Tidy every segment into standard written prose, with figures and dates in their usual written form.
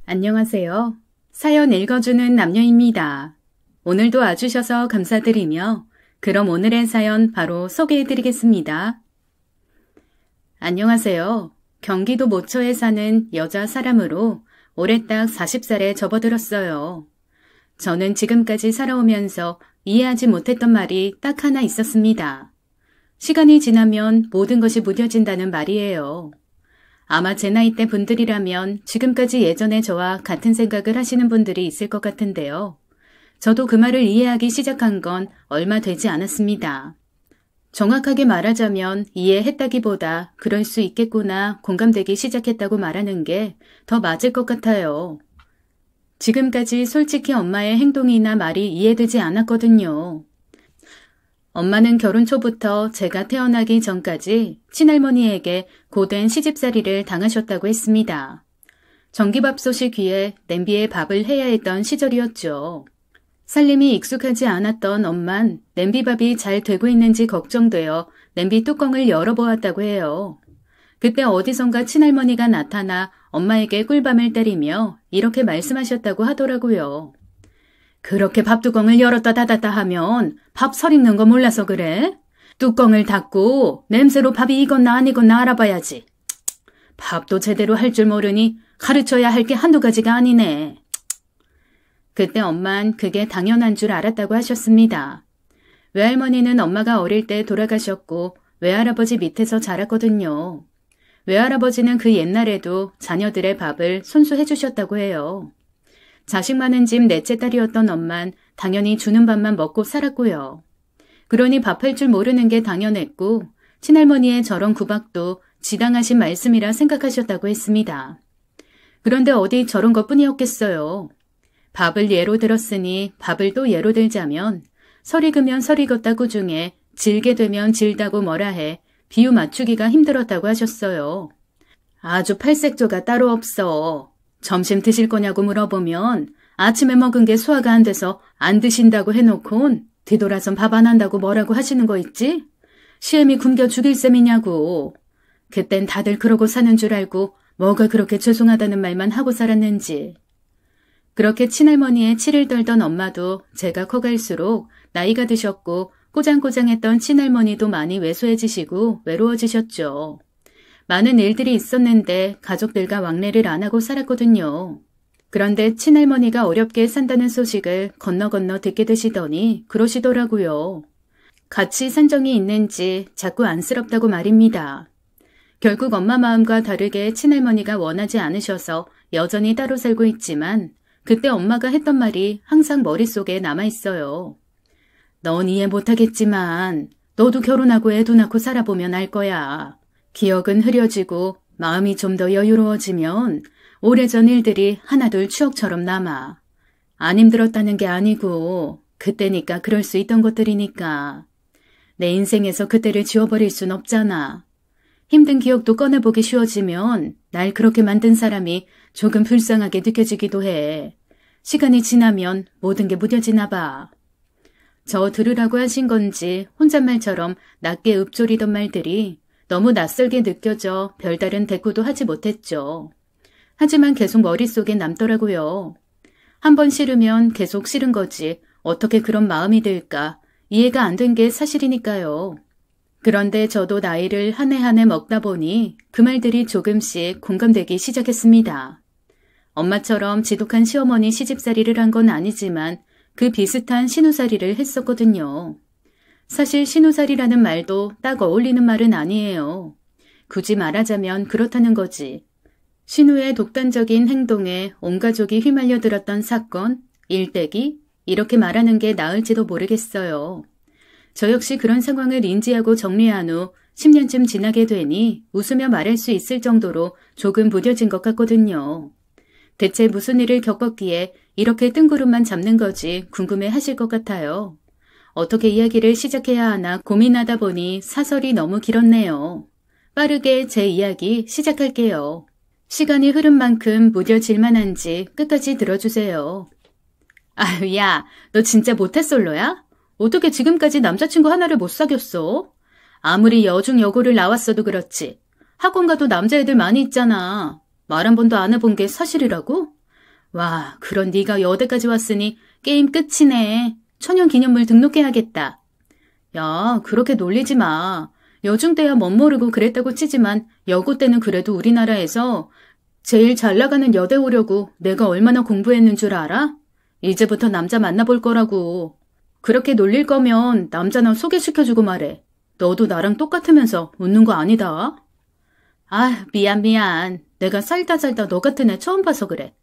안녕하세요. 사연 읽어주는 남녀입니다. 오늘도 와주셔서 감사드리며 그럼 오늘의 사연 바로 소개해드리겠습니다. 안녕하세요. 경기도 모처에 사는 여자 사람으로 올해 딱 40살에 접어들었어요. 저는 지금까지 살아오면서 이해하지 못했던 말이 딱 하나 있었습니다. 시간이 지나면 모든 것이 무뎌진다는 말이에요. 아마 제 나이대 분들이라면 지금까지 예전에 저와 같은 생각을 하시는 분들이 있을 것 같은데요. 저도 그 말을 이해하기 시작한 건 얼마 되지 않았습니다. 정확하게 말하자면 이해했다기보다 그럴 수 있겠구나 공감되기 시작했다고 말하는 게 더 맞을 것 같아요. 지금까지 솔직히 엄마의 행동이나 말이 이해되지 않았거든요. 엄마는 결혼 초부터 제가 태어나기 전까지 친할머니에게 고된 시집살이를 당하셨다고 했습니다. 전기밥솥이 귀해 냄비에 밥을 해야 했던 시절이었죠. 살림이 익숙하지 않았던 엄만 냄비밥이 잘 되고 있는지 걱정되어 냄비 뚜껑을 열어보았다고 해요. 그때 어디선가 친할머니가 나타나 엄마에게 꿀밤을 때리며 이렇게 말씀하셨다고 하더라고요. 그렇게 밥뚜껑을 열었다 닫았다 하면 밥 설 익는 거 몰라서 그래? 뚜껑을 닫고 냄새로 밥이 익었나 안 익었나 알아봐야지. 밥도 제대로 할 줄 모르니 가르쳐야 할 게 한두 가지가 아니네. 그때 엄만 그게 당연한 줄 알았다고 하셨습니다. 외할머니는 엄마가 어릴 때 돌아가셨고 외할아버지 밑에서 자랐거든요. 외할아버지는 그 옛날에도 자녀들의 밥을 손수 해주셨다고 해요. 자식 많은 집 넷째 딸이었던 엄만 당연히 주는 밥만 먹고 살았고요. 그러니 밥할 줄 모르는 게 당연했고 친할머니의 저런 구박도 지당하신 말씀이라 생각하셨다고 했습니다. 그런데 어디 저런 것뿐이었겠어요. 밥을 예로 들었으니 밥을 또 예로 들자면 설 익으면 설 익었다고 중에 질게 되면 질다고 뭐라 해 비유 맞추기가 힘들었다고 하셨어요. 아주 팔색조가 따로 없어. 점심 드실 거냐고 물어보면 아침에 먹은 게 소화가 안 돼서 안 드신다고 해놓곤 뒤돌아선 밥 안 한다고 뭐라고 하시는 거 있지? 시엠이 굶겨 죽일 셈이냐고. 그땐 다들 그러고 사는 줄 알고 뭐가 그렇게 죄송하다는 말만 하고 살았는지. 그렇게 친할머니의 치를 떨던 엄마도 제가 커갈수록 나이가 드셨고 꼬장꼬장했던 친할머니도 많이 왜소해지시고 외로워지셨죠. 많은 일들이 있었는데 가족들과 왕래를 안 하고 살았거든요. 그런데 친할머니가 어렵게 산다는 소식을 건너 듣게 되시더니 그러시더라고요. 같이 산 적이 있는지 자꾸 안쓰럽다고 말입니다. 결국 엄마 마음과 다르게 친할머니가 원하지 않으셔서 여전히 따로 살고 있지만 그때 엄마가 했던 말이 항상 머릿속에 남아있어요. 넌 이해 못하겠지만 너도 결혼하고 애도 낳고 살아보면 알 거야. 기억은 흐려지고 마음이 좀 더 여유로워지면 오래전 일들이 하나둘 추억처럼 남아. 안 힘들었다는 게 아니고 그때니까 그럴 수 있던 것들이니까. 내 인생에서 그때를 지워버릴 순 없잖아. 힘든 기억도 꺼내보기 쉬워지면 날 그렇게 만든 사람이 조금 불쌍하게 느껴지기도 해. 시간이 지나면 모든 게 무뎌지나 봐. 저 들으라고 하신 건지 혼잣말처럼 낮게 읊조리던 말들이 너무 낯설게 느껴져 별다른 대꾸도 하지 못했죠. 하지만 계속 머릿속에 남더라고요. 한 번 싫으면 계속 싫은 거지 어떻게 그런 마음이 들까 이해가 안 된 게 사실이니까요. 그런데 저도 나이를 한 해 한 해 먹다 보니 그 말들이 조금씩 공감되기 시작했습니다. 엄마처럼 지독한 시어머니 시집살이를 한 건 아니지만 그 비슷한 신우살이를 했었거든요. 사실 신우살이라는 말도 딱 어울리는 말은 아니에요. 굳이 말하자면 그렇다는 거지. 신우의 독단적인 행동에 온 가족이 휘말려들었던 사건, 일대기 이렇게 말하는 게 나을지도 모르겠어요. 저 역시 그런 상황을 인지하고 정리한 후 10년쯤 지나게 되니 웃으며 말할 수 있을 정도로 조금 무뎌진 것 같거든요. 대체 무슨 일을 겪었기에 이렇게 뜬구름만 잡는 거지 궁금해 하실 것 같아요. 어떻게 이야기를 시작해야 하나 고민하다 보니 사설이 너무 길었네요. 빠르게 제 이야기 시작할게요. 시간이 흐른 만큼 무뎌질 만한지 끝까지 들어주세요. 아유, 야, 너 진짜 모태솔로야? 어떻게 지금까지 남자친구 하나를 못 사귀었어? 아무리 여중 여고를 나왔어도 그렇지. 학원 가도 남자애들 많이 있잖아. 말 한 번도 안 해본 게 사실이라고? 와, 그런 네가 여대까지 왔으니 게임 끝이네. 천연기념물 등록해야겠다. 야, 그렇게 놀리지 마. 여중 때야 멋모르고 그랬다고 치지만 여고 때는 그래도 우리나라에서 제일 잘 나가는 여대 오려고 내가 얼마나 공부했는 줄 알아? 이제부터 남자 만나볼 거라고. 그렇게 놀릴 거면 남자나 소개시켜주고 말해. 너도 나랑 똑같으면서 웃는 거 아니다. 아, 미안. 내가 살다 너 같은 애 처음 봐서 그래.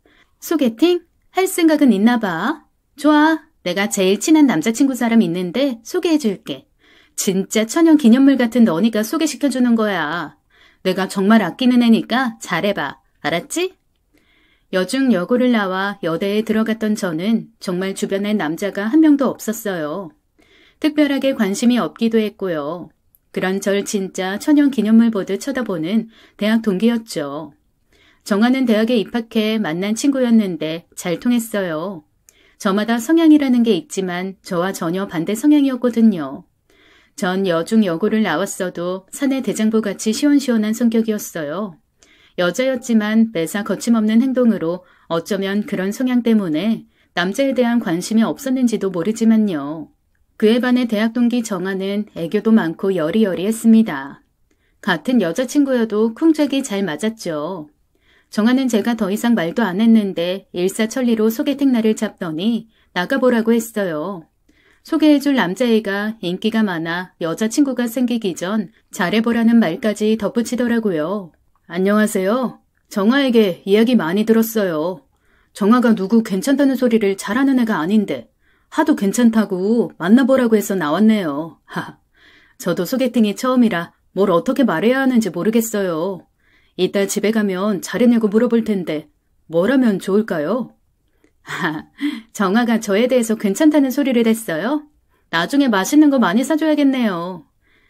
소개팅? 할 생각은 있나 봐. 좋아. 내가 제일 친한 남자친구 사람 있는데 소개해줄게. 진짜 천연기념물 같은 너니까 소개시켜주는 거야. 내가 정말 아끼는 애니까 잘해봐. 알았지? 여중 여고를 나와 여대에 들어갔던 저는 정말 주변에 남자가 한 명도 없었어요. 특별하게 관심이 없기도 했고요. 그런 절 진짜 천연기념물 보듯 쳐다보는 대학 동기였죠. 정아는 대학에 입학해 만난 친구였는데 잘 통했어요. 저마다 성향이라는 게 있지만 저와 전혀 반대 성향이었거든요. 전 여중 여고를 나왔어도 사내 대장부같이 시원시원한 성격이었어요. 여자였지만 매사 거침없는 행동으로 어쩌면 그런 성향 때문에 남자에 대한 관심이 없었는지도 모르지만요. 그에 반해 대학 동기 정아는 애교도 많고 여리여리했습니다. 같은 여자친구여도 쿵짝이 잘 맞았죠. 정아는 제가 더 이상 말도 안 했는데 일사천리로 소개팅 날을 잡더니 나가보라고 했어요. 소개해줄 남자애가 인기가 많아 여자친구가 생기기 전 잘해보라는 말까지 덧붙이더라고요. 안녕하세요. 정아에게 이야기 많이 들었어요. 정아가 누구 괜찮다는 소리를 잘하는 애가 아닌데 하도 괜찮다고 만나보라고 해서 나왔네요. 하하. 저도 소개팅이 처음이라 뭘 어떻게 말해야 하는지 모르겠어요. 이따 집에 가면 잘했냐고 물어볼 텐데 뭘 하면 좋을까요? 정아가 저에 대해서 괜찮다는 소리를 했어요? 나중에 맛있는 거 많이 사줘야겠네요.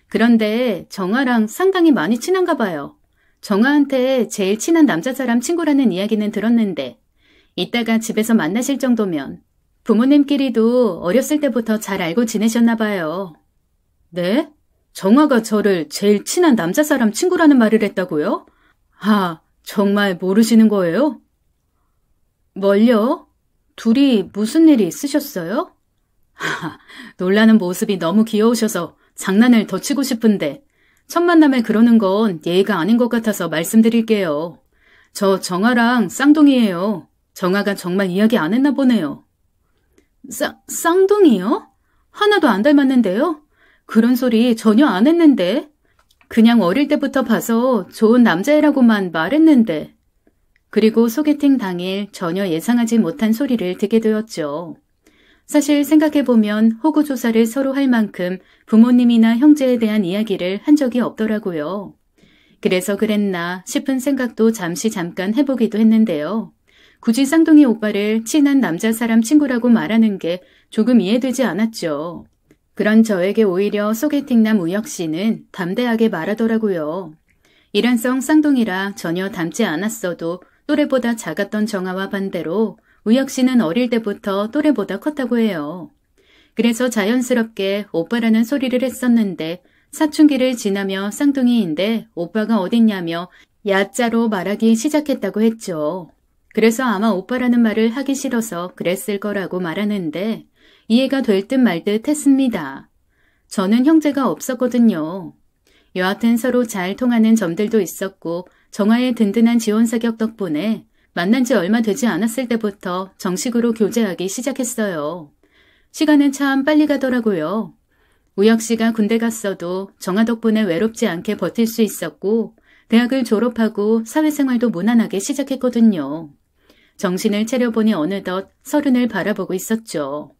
그런데 정아랑 상당히 많이 친한가 봐요. 정아한테 제일 친한 남자 사람 친구라는 이야기는 들었는데 이따가 집에서 만나실 정도면 부모님끼리도 어렸을 때부터 잘 알고 지내셨나 봐요. 네? 정아가 저를 제일 친한 남자 사람 친구라는 말을 했다고요? 정말 모르시는 거예요? 뭘요? 둘이 무슨 일이 있으셨어요? 놀라는 모습이 너무 귀여우셔서 장난을 더 치고 싶은데 첫 만남에 그러는 건 예의가 아닌 것 같아서 말씀드릴게요. 저 정아랑 쌍둥이에요. 정아가 정말 이야기 안 했나 보네요. 쌍둥이요? 하나도 안 닮았는데요? 그런 소리 전혀 안 했는데. 그냥 어릴 때부터 봐서 좋은 남자애라고만 말했는데. 그리고 소개팅 당일 전혀 예상하지 못한 소리를 듣게 되었죠. 사실 생각해보면 호구조사를 서로 할 만큼 부모님이나 형제에 대한 이야기를 한 적이 없더라고요. 그래서 그랬나 싶은 생각도 잠깐 해보기도 했는데요. 굳이 쌍둥이 오빠를 친한 남자 사람 친구라고 말하는 게 조금 이해되지 않았죠. 그런 저에게 오히려 소개팅남 우혁 씨는 담대하게 말하더라고요. 일란성 쌍둥이라 전혀 닮지 않았어도 또래보다 작았던 정아와 반대로 우혁 씨는 어릴 때부터 또래보다 컸다고 해요. 그래서 자연스럽게 오빠라는 소리를 했었는데 사춘기를 지나며 쌍둥이인데 오빠가 어딨냐며 야자로 말하기 시작했다고 했죠. 그래서 아마 오빠라는 말을 하기 싫어서 그랬을 거라고 말하는데 이해가 될 듯 말 듯 했습니다. 저는 형제가 없었거든요. 여하튼 서로 잘 통하는 점들도 있었고 정아의 든든한 지원 사격 덕분에 만난 지 얼마 되지 않았을 때부터 정식으로 교제하기 시작했어요. 시간은 참 빨리 가더라고요. 우혁 씨가 군대 갔어도 정아 덕분에 외롭지 않게 버틸 수 있었고 대학을 졸업하고 사회생활도 무난하게 시작했거든요. 정신을 차려보니 어느덧 30을 바라보고 있었죠.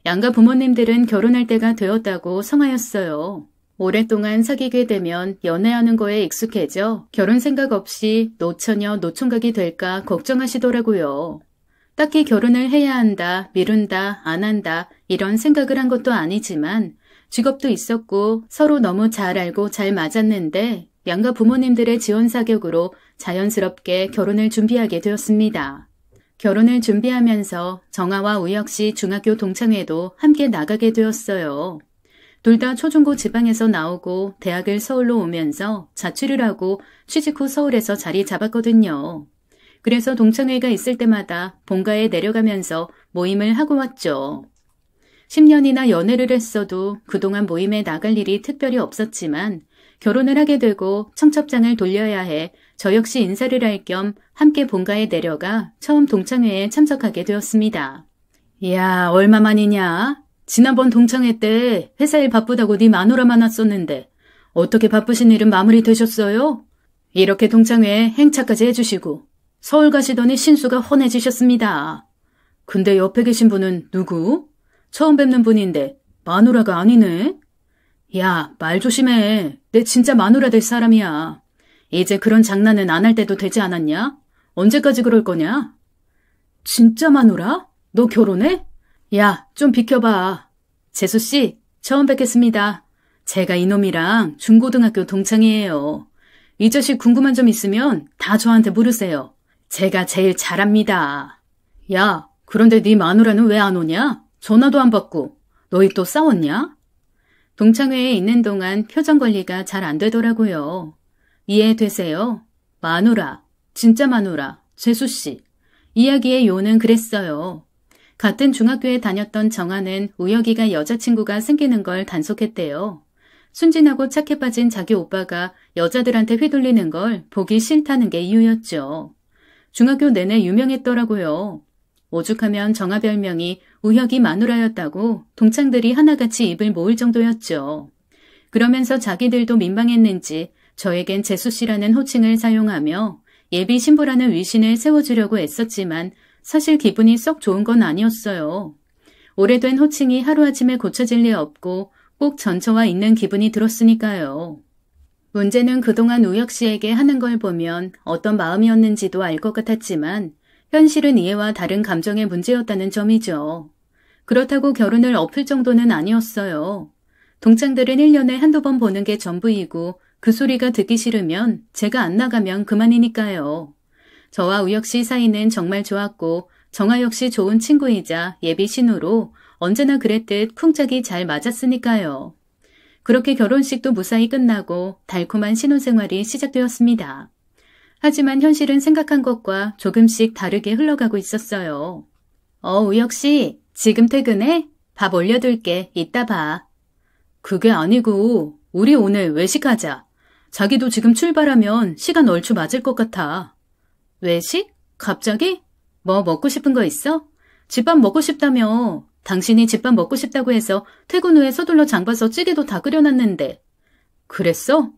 양가 부모님들은 결혼할 때가 되었다고 성하였어요. 오랫동안 사귀게 되면 연애하는 거에 익숙해져 결혼 생각 없이 노처녀 노총각이 될까 걱정하시더라고요. 딱히 결혼을 해야 한다, 미룬다, 안 한다 이런 생각을 한 것도 아니지만 직업도 있었고 서로 너무 잘 알고 잘 맞았는데 양가 부모님들의 지원 사격으로 자연스럽게 결혼을 준비하게 되었습니다. 결혼을 준비하면서 정아와 우혁 씨 중학교 동창회도 함께 나가게 되었어요. 둘 다 초중고 지방에서 나오고 대학을 서울로 오면서 자취를 하고 취직 후 서울에서 자리 잡았거든요. 그래서 동창회가 있을 때마다 본가에 내려가면서 모임을 하고 왔죠. 10년이나 연애를 했어도 그동안 모임에 나갈 일이 특별히 없었지만 결혼을 하게 되고 청첩장을 돌려야 해 저 역시 인사를 할 겸 함께 본가에 내려가 처음 동창회에 참석하게 되었습니다. 이야, 얼마만이냐? 지난번 동창회 때 회사 일 바쁘다고 네 마누라만 왔었는데 어떻게 바쁘신 일은 마무리되셨어요? 이렇게 동창회에 행차까지 해주시고 서울 가시더니 신수가 훤해지셨습니다. 근데 옆에 계신 분은 누구? 처음 뵙는 분인데 마누라가 아니네? 야, 말 조심해. 내 진짜 마누라 될 사람이야. 이제 그런 장난은 안 할 때도 되지 않았냐? 언제까지 그럴 거냐? 진짜 마누라? 너 결혼해? 야, 좀 비켜봐. 재수씨, 처음 뵙겠습니다. 제가 이놈이랑 중고등학교 동창이에요. 이 자식 궁금한 점 있으면 다 저한테 물으세요. 제가 제일 잘합니다. 야, 그런데 네 마누라는 왜 안 오냐? 전화도 안 받고. 너희 또 싸웠냐? 동창회에 있는 동안 표정 관리가 잘 안 되더라고요. 이해되세요? 마누라, 진짜 마누라, 재수씨. 이야기의 요는 그랬어요. 같은 중학교에 다녔던 정아는 우혁이가 여자친구가 생기는 걸 단속했대요. 순진하고 착해 빠진 자기 오빠가 여자들한테 휘둘리는 걸 보기 싫다는 게 이유였죠. 중학교 내내 유명했더라고요. 오죽하면 정아 별명이 우혁이 마누라였다고 동창들이 하나같이 입을 모을 정도였죠. 그러면서 자기들도 민망했는지 저에겐 재수씨라는 호칭을 사용하며 예비 신부라는 위신을 세워주려고 애썼지만 사실 기분이 썩 좋은 건 아니었어요. 오래된 호칭이 하루아침에 고쳐질 리 없고 꼭 전처와 있는 기분이 들었으니까요. 문제는 그동안 우혁 씨에게 하는 걸 보면 어떤 마음이었는지도 알 것 같았지만 현실은 이해와 다른 감정의 문제였다는 점이죠. 그렇다고 결혼을 엎을 정도는 아니었어요. 동창들은 1년에 한두 번 보는 게 전부이고 그 소리가 듣기 싫으면 제가 안 나가면 그만이니까요. 저와 우혁 씨 사이는 정말 좋았고 정아 역시 좋은 친구이자 예비 신우로 언제나 그랬듯 쿵짝이 잘 맞았으니까요. 그렇게 결혼식도 무사히 끝나고 달콤한 신혼생활이 시작되었습니다. 하지만 현실은 생각한 것과 조금씩 다르게 흘러가고 있었어요. 우혁 씨, 지금 퇴근해? 밥 올려둘게. 이따 봐. 그게 아니고 우리 오늘 외식하자. 자기도 지금 출발하면 시간 얼추 맞을 것 같아. 외식? 갑자기? 뭐 먹고 싶은 거 있어? 집밥 먹고 싶다며. 당신이 집밥 먹고 싶다고 해서 퇴근 후에 서둘러 장봐서 찌개도 다 끓여놨는데. 그랬어?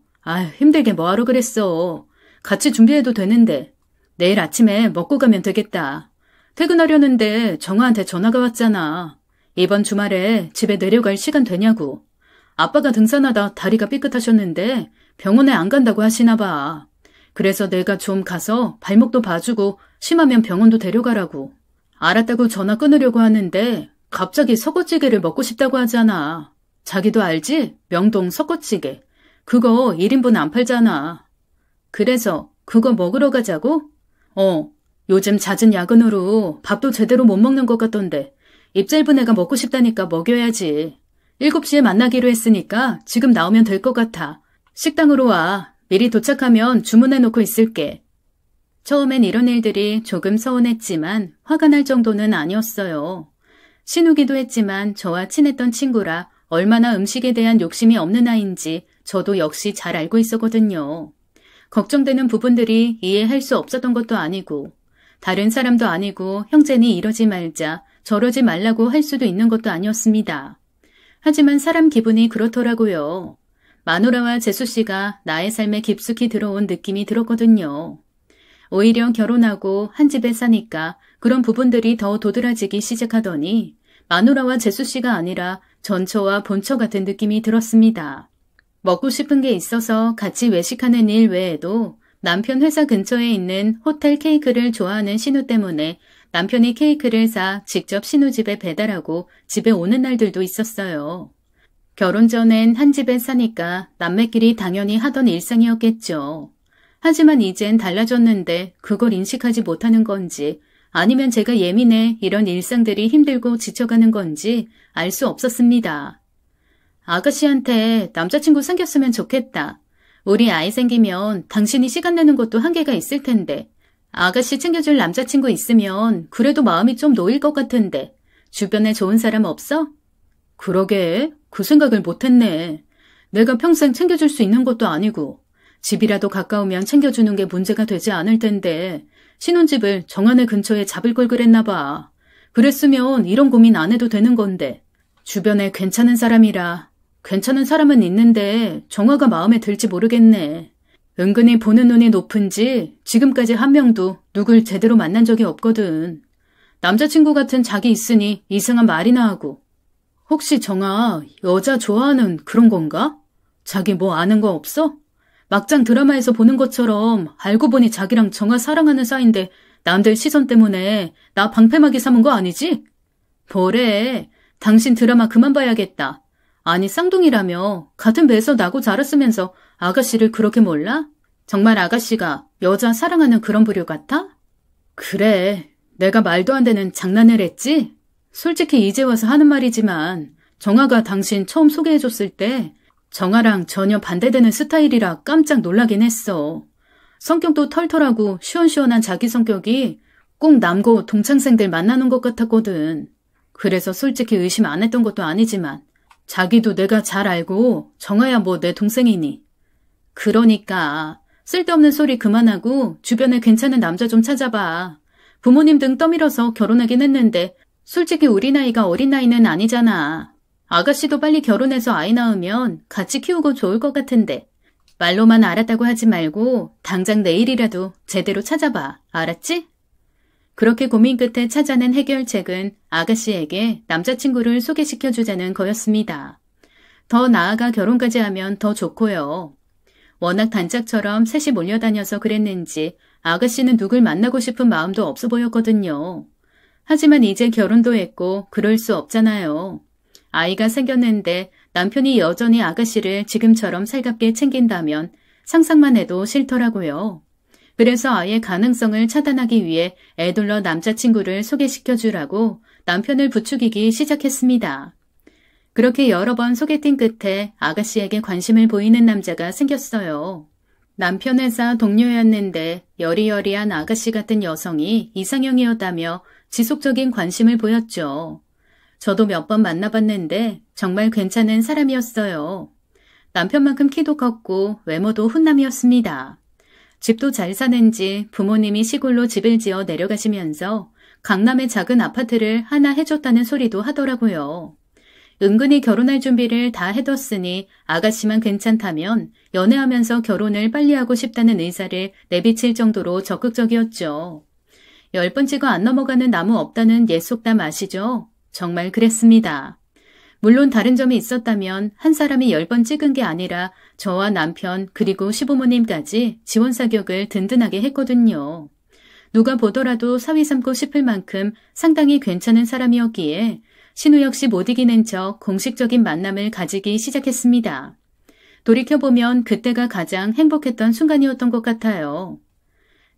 힘들게 뭐하러 그랬어. 같이 준비해도 되는데. 내일 아침에 먹고 가면 되겠다. 퇴근하려는데 정아한테 전화가 왔잖아. 이번 주말에 집에 내려갈 시간 되냐고. 아빠가 등산하다 다리가 삐끗하셨는데 병원에 안 간다고 하시나 봐. 그래서 내가 좀 가서 발목도 봐주고 심하면 병원도 데려가라고. 알았다고 전화 끊으려고 하는데 갑자기 석고찌개를 먹고 싶다고 하잖아. 자기도 알지? 명동 석고찌개. 그거 1인분 안 팔잖아. 그래서 그거 먹으러 가자고? 요즘 잦은 야근으로 밥도 제대로 못 먹는 것 같던데 입 짧은 애가 먹고 싶다니까 먹여야지. 7시에 만나기로 했으니까 지금 나오면 될 것 같아. 식당으로 와. 미리 도착하면 주문해놓고 있을게. 처음엔 이런 일들이 조금 서운했지만 화가 날 정도는 아니었어요. 신우기도 했지만 저와 친했던 친구라 얼마나 음식에 대한 욕심이 없는 아이인지 저도 역시 잘 알고 있었거든요. 걱정되는 부분들이 이해할 수 없었던 것도 아니고 다른 사람도 아니고 형제니 이러지 말자 저러지 말라고 할 수도 있는 것도 아니었습니다. 하지만 사람 기분이 그렇더라고요. 마누라와 재수씨가 나의 삶에 깊숙이 들어온 느낌이 들었거든요. 오히려 결혼하고 한 집에 사니까 그런 부분들이 더 도드라지기 시작하더니 마누라와 재수씨가 아니라 전처와 본처 같은 느낌이 들었습니다. 먹고 싶은 게 있어서 같이 외식하는 일 외에도 남편 회사 근처에 있는 호텔 케이크를 좋아하는 신우 때문에 남편이 케이크를 사 직접 신우 집에 배달하고 집에 오는 날들도 있었어요. 결혼 전엔 한 집에 사니까 남매끼리 당연히 하던 일상이었겠죠. 하지만 이젠 달라졌는데 그걸 인식하지 못하는 건지 아니면 제가 예민해 이런 일상들이 힘들고 지쳐가는 건지 알 수 없었습니다. 아가씨한테 남자친구 생겼으면 좋겠다. 우리 아이 생기면 당신이 시간 내는 것도 한계가 있을 텐데 아가씨 챙겨줄 남자친구 있으면 그래도 마음이 좀 놓일 것 같은데 주변에 좋은 사람 없어? 그러게, 그 생각을 못했네. 내가 평생 챙겨줄 수 있는 것도 아니고 집이라도 가까우면 챙겨주는 게 문제가 되지 않을 텐데 신혼집을 정안의 근처에 잡을 걸 그랬나 봐. 그랬으면 이런 고민 안 해도 되는 건데 주변에 괜찮은 사람이라. 괜찮은 사람은 있는데 정아가 마음에 들지 모르겠네. 은근히 보는 눈이 높은지 지금까지 한 명도 누굴 제대로 만난 적이 없거든. 남자친구 같은 자기 있으니 이상한 말이나 하고. 혹시 정아 여자 좋아하는 그런 건가? 자기 뭐 아는 거 없어? 막장 드라마에서 보는 것처럼 알고 보니 자기랑 정아 사랑하는 사이인데 남들 시선 때문에 나 방패막이 삼은 거 아니지? 뭐래, 당신 드라마 그만 봐야겠다. 아니 쌍둥이라며 같은 배에서 나고 자랐으면서 아가씨를 그렇게 몰라? 정말 아가씨가 여자 사랑하는 그런 부류 같아? 그래, 내가 말도 안 되는 장난을 했지? 솔직히 이제 와서 하는 말이지만 정아가 당신 처음 소개해줬을 때 정아랑 전혀 반대되는 스타일이라 깜짝 놀라긴 했어. 성격도 털털하고 시원시원한 자기 성격이 꼭 남고 동창생들 만나는 것 같았거든. 그래서 솔직히 의심 안 했던 것도 아니지만 자기도 내가 잘 알고 정아야 뭐 내 동생이니. 그러니까 쓸데없는 소리 그만하고 주변에 괜찮은 남자 좀 찾아봐. 부모님 등 떠밀어서 결혼하긴 했는데 솔직히 우리 나이가 어린 나이는 아니잖아. 아가씨도 빨리 결혼해서 아이 낳으면 같이 키우고 좋을 것 같은데 말로만 알았다고 하지 말고 당장 내일이라도 제대로 찾아봐. 알았지? 그렇게 고민 끝에 찾아낸 해결책은 아가씨에게 남자친구를 소개시켜주자는 거였습니다. 더 나아가 결혼까지 하면 더 좋고요. 워낙 단짝처럼 셋이 몰려다녀서 그랬는지 아가씨는 누굴 만나고 싶은 마음도 없어 보였거든요. 하지만 이제 결혼도 했고 그럴 수 없잖아요. 아이가 생겼는데 남편이 여전히 아가씨를 지금처럼 살갑게 챙긴다면 상상만 해도 싫더라고요. 그래서 아예 가능성을 차단하기 위해 애둘러 남자친구를 소개시켜주라고 남편을 부추기기 시작했습니다. 그렇게 여러 번 소개팅 끝에 아가씨에게 관심을 보이는 남자가 생겼어요. 남편 회사 동료였는데 여리여리한 아가씨 같은 여성이 이상형이었다며 지속적인 관심을 보였죠. 저도 몇 번 만나봤는데 정말 괜찮은 사람이었어요. 남편만큼 키도 컸고 외모도 훈남이었습니다. 집도 잘 사는지 부모님이 시골로 집을 지어 내려가시면서 강남의 작은 아파트를 하나 해줬다는 소리도 하더라고요. 은근히 결혼할 준비를 다 해뒀으니 아가씨만 괜찮다면 연애하면서 결혼을 빨리 하고 싶다는 의사를 내비칠 정도로 적극적이었죠. 10번 찍어 안 넘어가는 나무 없다는 옛 속담 아시죠? 정말 그랬습니다. 물론 다른 점이 있었다면 한 사람이 10번 찍은 게 아니라 저와 남편 그리고 시부모님까지 지원 사격을 든든하게 했거든요. 누가 보더라도 사위 삼고 싶을 만큼 상당히 괜찮은 사람이었기에 신우 역시 못 이기는 척 공식적인 만남을 가지기 시작했습니다. 돌이켜보면 그때가 가장 행복했던 순간이었던 것 같아요.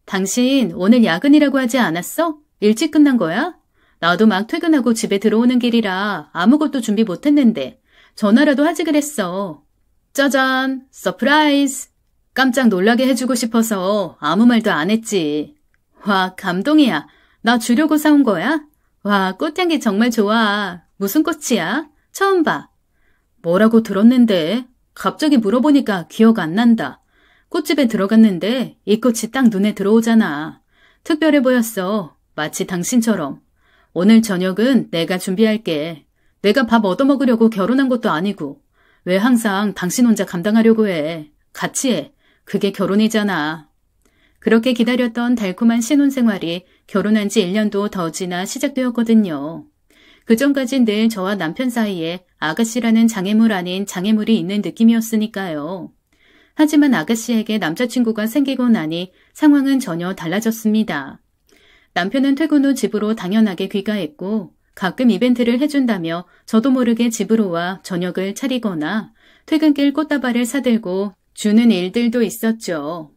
당신 오늘 야근이라고 하지 않았어? 일찍 끝난 거야? 나도 막 퇴근하고 집에 들어오는 길이라 아무것도 준비 못했는데 전화라도 하지 그랬어. 짜잔! 서프라이즈! 깜짝 놀라게 해주고 싶어서 아무 말도 안 했지. 와, 감동이야. 나 주려고 사온 거야? 와, 꽃향기 정말 좋아. 무슨 꽃이야? 처음 봐. 뭐라고 들었는데? 갑자기 물어보니까 기억 안 난다. 꽃집에 들어갔는데 이 꽃이 딱 눈에 들어오잖아. 특별해 보였어. 마치 당신처럼. 오늘 저녁은 내가 준비할게. 내가 밥 얻어먹으려고 결혼한 것도 아니고 왜 항상 당신 혼자 감당하려고 해. 같이 해. 그게 결혼이잖아. 그렇게 기다렸던 달콤한 신혼생활이 결혼한 지 1년도 더 지나 시작되었거든요. 그전까진 늘 저와 남편 사이에 아가씨라는 장애물 아닌 장애물이 있는 느낌이었으니까요. 하지만 아가씨에게 남자친구가 생기고 나니 상황은 전혀 달라졌습니다. 남편은 퇴근 후 집으로 당연하게 귀가했고 가끔 이벤트를 해준다며 저도 모르게 집으로 와 저녁을 차리거나 퇴근길 꽃다발을 사들고 주는 일들도 있었죠.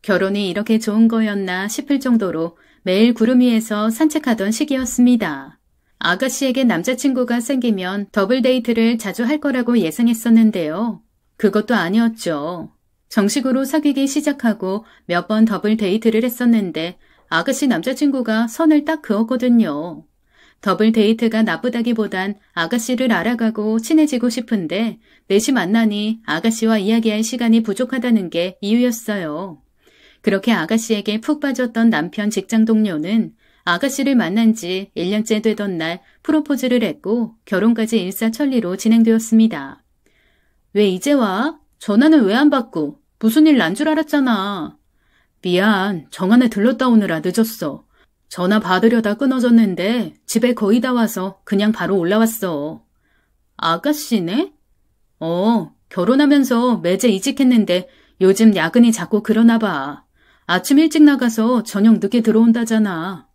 결혼이 이렇게 좋은 거였나 싶을 정도로 매일 구름 위에서 산책하던 시기였습니다. 아가씨에게 남자친구가 생기면 더블 데이트를 자주 할 거라고 예상했었는데요. 그것도 아니었죠. 정식으로 사귀기 시작하고 몇 번 더블 데이트를 했었는데 아가씨 남자친구가 선을 딱 그었거든요. 더블 데이트가 나쁘다기보단 아가씨를 알아가고 친해지고 싶은데 넷이 만나니 아가씨와 이야기할 시간이 부족하다는 게 이유였어요. 그렇게 아가씨에게 푹 빠졌던 남편 직장 동료는 아가씨를 만난 지 1년째 되던 날 프로포즈를 했고 결혼까지 일사천리로 진행되었습니다. 왜 이제 와? 전화는 왜 안 받고? 무슨 일 난 줄 알았잖아. 미안, 정안에 들렀다 오느라 늦었어. 전화 받으려다 끊어졌는데 집에 거의 다 와서 그냥 바로 올라왔어. 아가씨네? 결혼하면서 매제 이직했는데 요즘 야근이 자꾸 그러나 봐. 아침 일찍 나가서 저녁 늦게 들어온다잖아.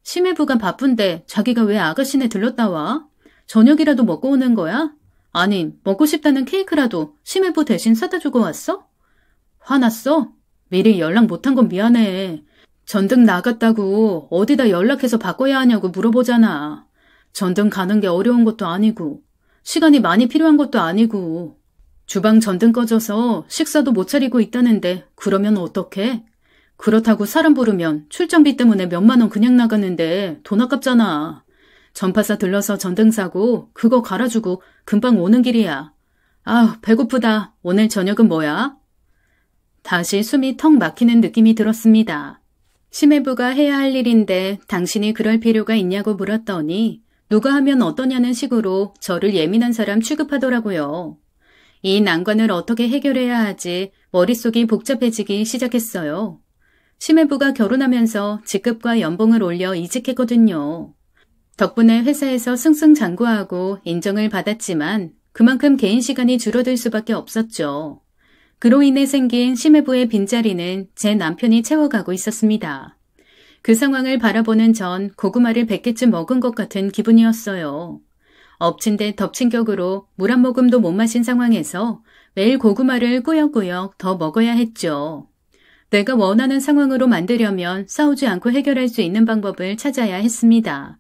심해부가 바쁜데 자기가 왜 아가씨네 들렀다 와? 저녁이라도 먹고 오는 거야? 아니, 먹고 싶다는 케이크라도 심해부 대신 사다 주고 왔어? 화났어? 미리 연락 못한 건 미안해. 전등 나갔다고 어디다 연락해서 바꿔야 하냐고 물어보잖아. 전등 가는 게 어려운 것도 아니고 시간이 많이 필요한 것도 아니고 주방 전등 꺼져서 식사도 못 차리고 있다는데 그러면 어떡해? 그렇다고 사람 부르면 출장비 때문에 몇만 원 그냥 나가는데 돈 아깝잖아. 전파사 들러서 전등 사고 그거 갈아주고 금방 오는 길이야. 아우, 배고프다. 오늘 저녁은 뭐야? 다시 숨이 턱 막히는 느낌이 들었습니다. 심해부가 해야 할 일인데 당신이 그럴 필요가 있냐고 물었더니 누가 하면 어떠냐는 식으로 저를 예민한 사람 취급하더라고요. 이 난관을 어떻게 해결해야 하지 머릿속이 복잡해지기 시작했어요. 심해부가 결혼하면서 직급과 연봉을 올려 이직했거든요. 덕분에 회사에서 승승장구하고 인정을 받았지만 그만큼 개인 시간이 줄어들 수밖에 없었죠. 그로 인해 생긴 심해부의 빈자리는 제 남편이 채워가고 있었습니다. 그 상황을 바라보는 전 고구마를 100개쯤 먹은 것 같은 기분이었어요. 엎친 데 덮친 격으로 물 한 모금도 못 마신 상황에서 매일 고구마를 꾸역꾸역 더 먹어야 했죠. 내가 원하는 상황으로 만들려면 싸우지 않고 해결할 수 있는 방법을 찾아야 했습니다.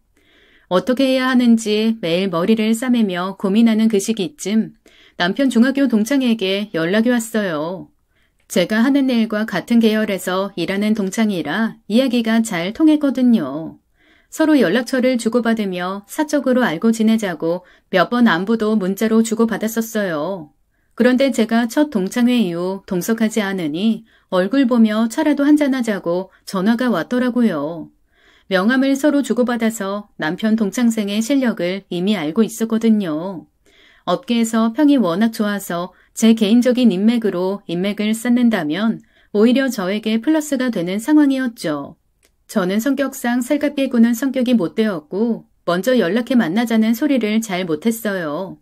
어떻게 해야 하는지 매일 머리를 싸매며 고민하는 그 시기쯤 남편 중학교 동창에게 연락이 왔어요. 제가 하는 일과 같은 계열에서 일하는 동창이라 이야기가 잘 통했거든요. 서로 연락처를 주고받으며 사적으로 알고 지내자고 몇 번 안부도 문자로 주고받았었어요. 그런데 제가 첫 동창회 이후 동석하지 않으니 얼굴 보며 차라도 한잔하자고 전화가 왔더라고요. 명함을 서로 주고받아서 남편 동창생의 실력을 이미 알고 있었거든요. 업계에서 평이 워낙 좋아서 제 개인적인 인맥으로 인맥을 쌓는다면 오히려 저에게 플러스가 되는 상황이었죠. 저는 성격상 살갑게 구는 성격이 못 되었고 먼저 연락해 만나자는 소리를 잘 못했어요.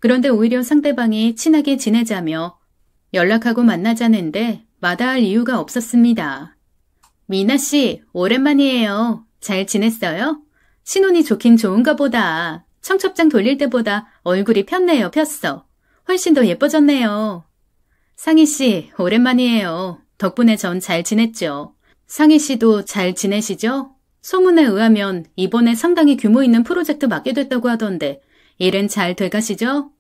그런데 오히려 상대방이 친하게 지내자며 연락하고 만나자는데 마다할 이유가 없었습니다. 미나 씨, 오랜만이에요. 잘 지냈어요? 신혼이 좋긴 좋은가 보다. 청첩장 돌릴 때보다 얼굴이 폈네요, 폈어. 훨씬 더 예뻐졌네요. 상희 씨, 오랜만이에요. 덕분에 전 잘 지냈죠. 상희 씨도 잘 지내시죠? 소문에 의하면 이번에 상당히 규모 있는 프로젝트 맡게 됐다고 하던데 일은 잘 돼가시죠?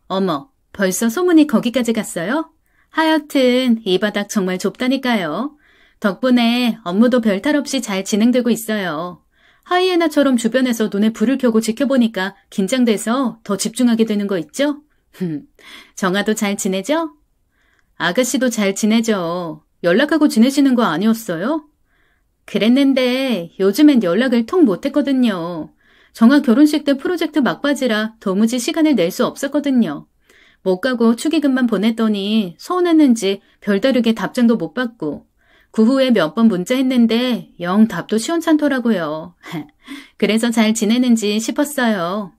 어머, 벌써 소문이 거기까지 갔어요? 하여튼 이 바닥 정말 좁다니까요. 덕분에 업무도 별탈 없이 잘 진행되고 있어요. 하이에나처럼 주변에서 눈에 불을 켜고 지켜보니까 긴장돼서 더 집중하게 되는 거 있죠? 정아도 잘 지내죠? 아가씨도 잘 지내죠. 연락하고 지내시는 거 아니었어요? 그랬는데 요즘엔 연락을 통 못했거든요. 정아 결혼식 때 프로젝트 막바지라 도무지 시간을 낼 수 없었거든요. 못 가고 축의금만 보냈더니 서운했는지 별다르게 답장도 못 받고 그 후에 몇 번 문자했는데 영 답도 시원찮더라고요. 그래서 잘 지내는지 싶었어요.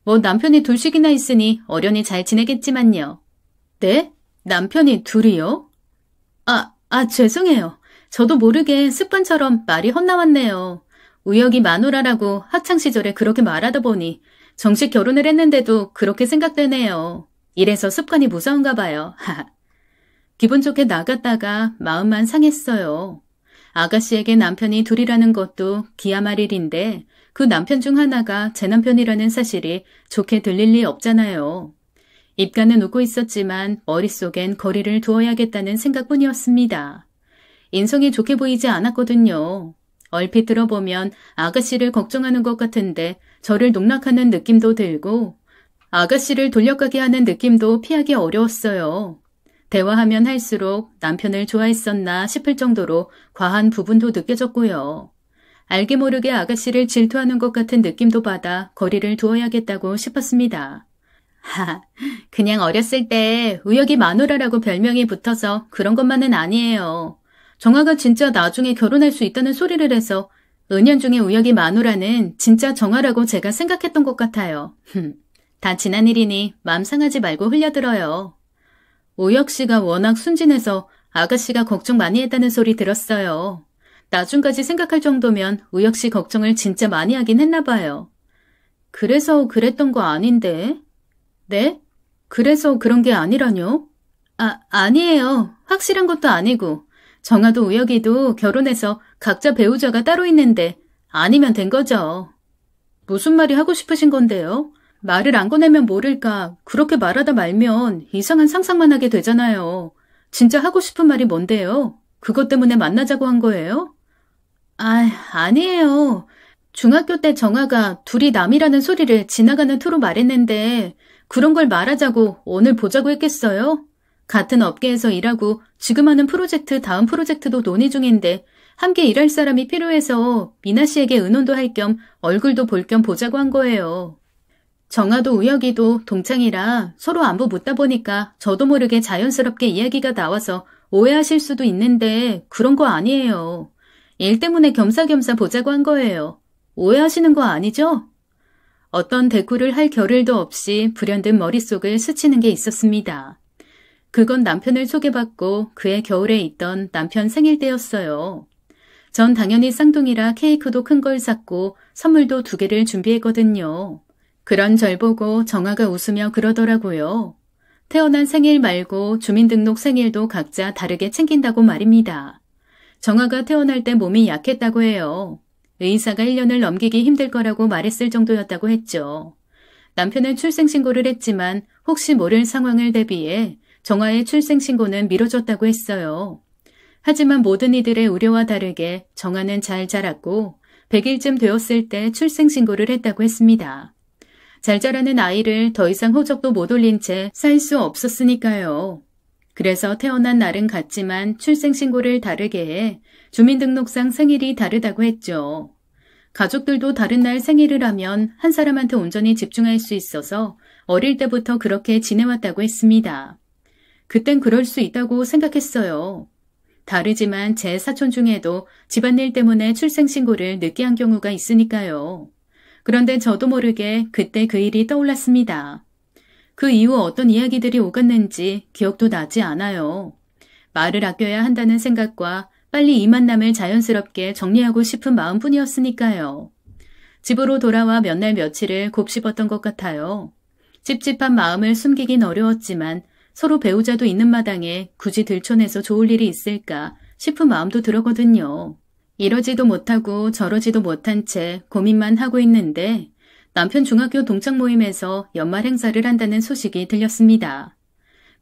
뭐 남편이 둘씩이나 있으니 어련히 잘 지내겠지만요. 네? 남편이 둘이요? 죄송해요. 저도 모르게 습관처럼 말이 헛나왔네요. 우혁이 마누라라고 학창시절에 그렇게 말하다 보니 정식 결혼을 했는데도 그렇게 생각되네요. 이래서 습관이 무서운가 봐요. 기분 좋게 나갔다가 마음만 상했어요. 아가씨에게 남편이 둘이라는 것도 기야말 일인데 그 남편 중 하나가 제 남편이라는 사실이 좋게 들릴 리 없잖아요. 입가는 웃고 있었지만 머릿속엔 거리를 두어야겠다는 생각뿐이었습니다. 인성이 좋게 보이지 않았거든요. 얼핏 들어보면 아가씨를 걱정하는 것 같은데 저를 농락하는 느낌도 들고 아가씨를 돌려가게 하는 느낌도 피하기 어려웠어요. 대화하면 할수록 남편을 좋아했었나 싶을 정도로 과한 부분도 느껴졌고요. 알게 모르게 아가씨를 질투하는 것 같은 느낌도 받아 거리를 두어야겠다고 싶었습니다. 그냥 어렸을 때 우혁이 마누라라고 별명이 붙어서 그런 것만은 아니에요. 정아가 진짜 나중에 결혼할 수 있다는 소리를 해서 은연중에 우혁이 마누라는 진짜 정아라고 제가 생각했던 것 같아요. 다 지난 일이니 마음 상하지 말고 흘려들어요. 우혁 씨가 워낙 순진해서 아가씨가 걱정 많이 했다는 소리 들었어요. 나중까지 생각할 정도면 우혁 씨 걱정을 진짜 많이 하긴 했나 봐요. 그래서 그랬던 거 아닌데? 네? 그래서 그런 게 아니라뇨? 아니에요. 확실한 것도 아니고. 정아도 우혁이도 결혼해서 각자 배우자가 따로 있는데 아니면 된 거죠. 무슨 말이 하고 싶으신 건데요? 말을 안 꺼내면 모를까 그렇게 말하다 말면 이상한 상상만 하게 되잖아요. 진짜 하고 싶은 말이 뭔데요? 그것 때문에 만나자고 한 거예요? 아니에요. 중학교 때 정아가 둘이 남이라는 소리를 지나가는 투로 말했는데 그런 걸 말하자고 오늘 보자고 했겠어요? 같은 업계에서 일하고 지금 하는 프로젝트 다음 프로젝트도 논의 중인데 함께 일할 사람이 필요해서 미나 씨에게 의논도 할 겸 얼굴도 볼 겸 보자고 한 거예요. 정아도 우혁이도 동창이라 서로 안부 묻다 보니까 저도 모르게 자연스럽게 이야기가 나와서 오해하실 수도 있는데 그런 거 아니에요. 일 때문에 겸사겸사 보자고 한 거예요. 오해하시는 거 아니죠? 어떤 대꾸를 할 겨를도 없이 불현듯 머릿속을 스치는 게 있었습니다. 그건 남편을 소개받고 그해 겨울에 있던 남편 생일 때였어요. 전 당연히 쌍둥이라 케이크도 큰 걸 샀고 선물도 2개를 준비했거든요. 그런 절 보고 정아가 웃으며 그러더라고요. 태어난 생일 말고 주민등록 생일도 각자 다르게 챙긴다고 말입니다. 정아가 태어날 때 몸이 약했다고 해요. 의사가 1년을 넘기기 힘들 거라고 말했을 정도였다고 했죠. 남편은 출생신고를 했지만 혹시 모를 상황을 대비해 정아의 출생신고는 미뤄졌다고 했어요. 하지만 모든 이들의 우려와 다르게 정아는 잘 자랐고 100일쯤 되었을 때 출생신고를 했다고 했습니다. 잘 자라는 아이를 더 이상 호적도 못 올린 채 살 수 없었으니까요. 그래서 태어난 날은 같지만 출생신고를 다르게 해 주민등록상 생일이 다르다고 했죠. 가족들도 다른 날 생일을 하면 한 사람한테 온전히 집중할 수 있어서 어릴 때부터 그렇게 지내왔다고 했습니다. 그땐 그럴 수 있다고 생각했어요. 다르지만 제 사촌 중에도 집안일 때문에 출생신고를 늦게 한 경우가 있으니까요. 그런데 저도 모르게 그때 그 일이 떠올랐습니다. 그 이후 어떤 이야기들이 오갔는지 기억도 나지 않아요. 말을 아껴야 한다는 생각과 빨리 이 만남을 자연스럽게 정리하고 싶은 마음뿐이었으니까요. 집으로 돌아와 몇 날 며칠을 곱씹었던 것 같아요. 찝찝한 마음을 숨기긴 어려웠지만 서로 배우자도 있는 마당에 굳이 들춰내서 좋을 일이 있을까 싶은 마음도 들었거든요. 이러지도 못하고 저러지도 못한 채 고민만 하고 있는데 남편 중학교 동창 모임에서 연말 행사를 한다는 소식이 들렸습니다.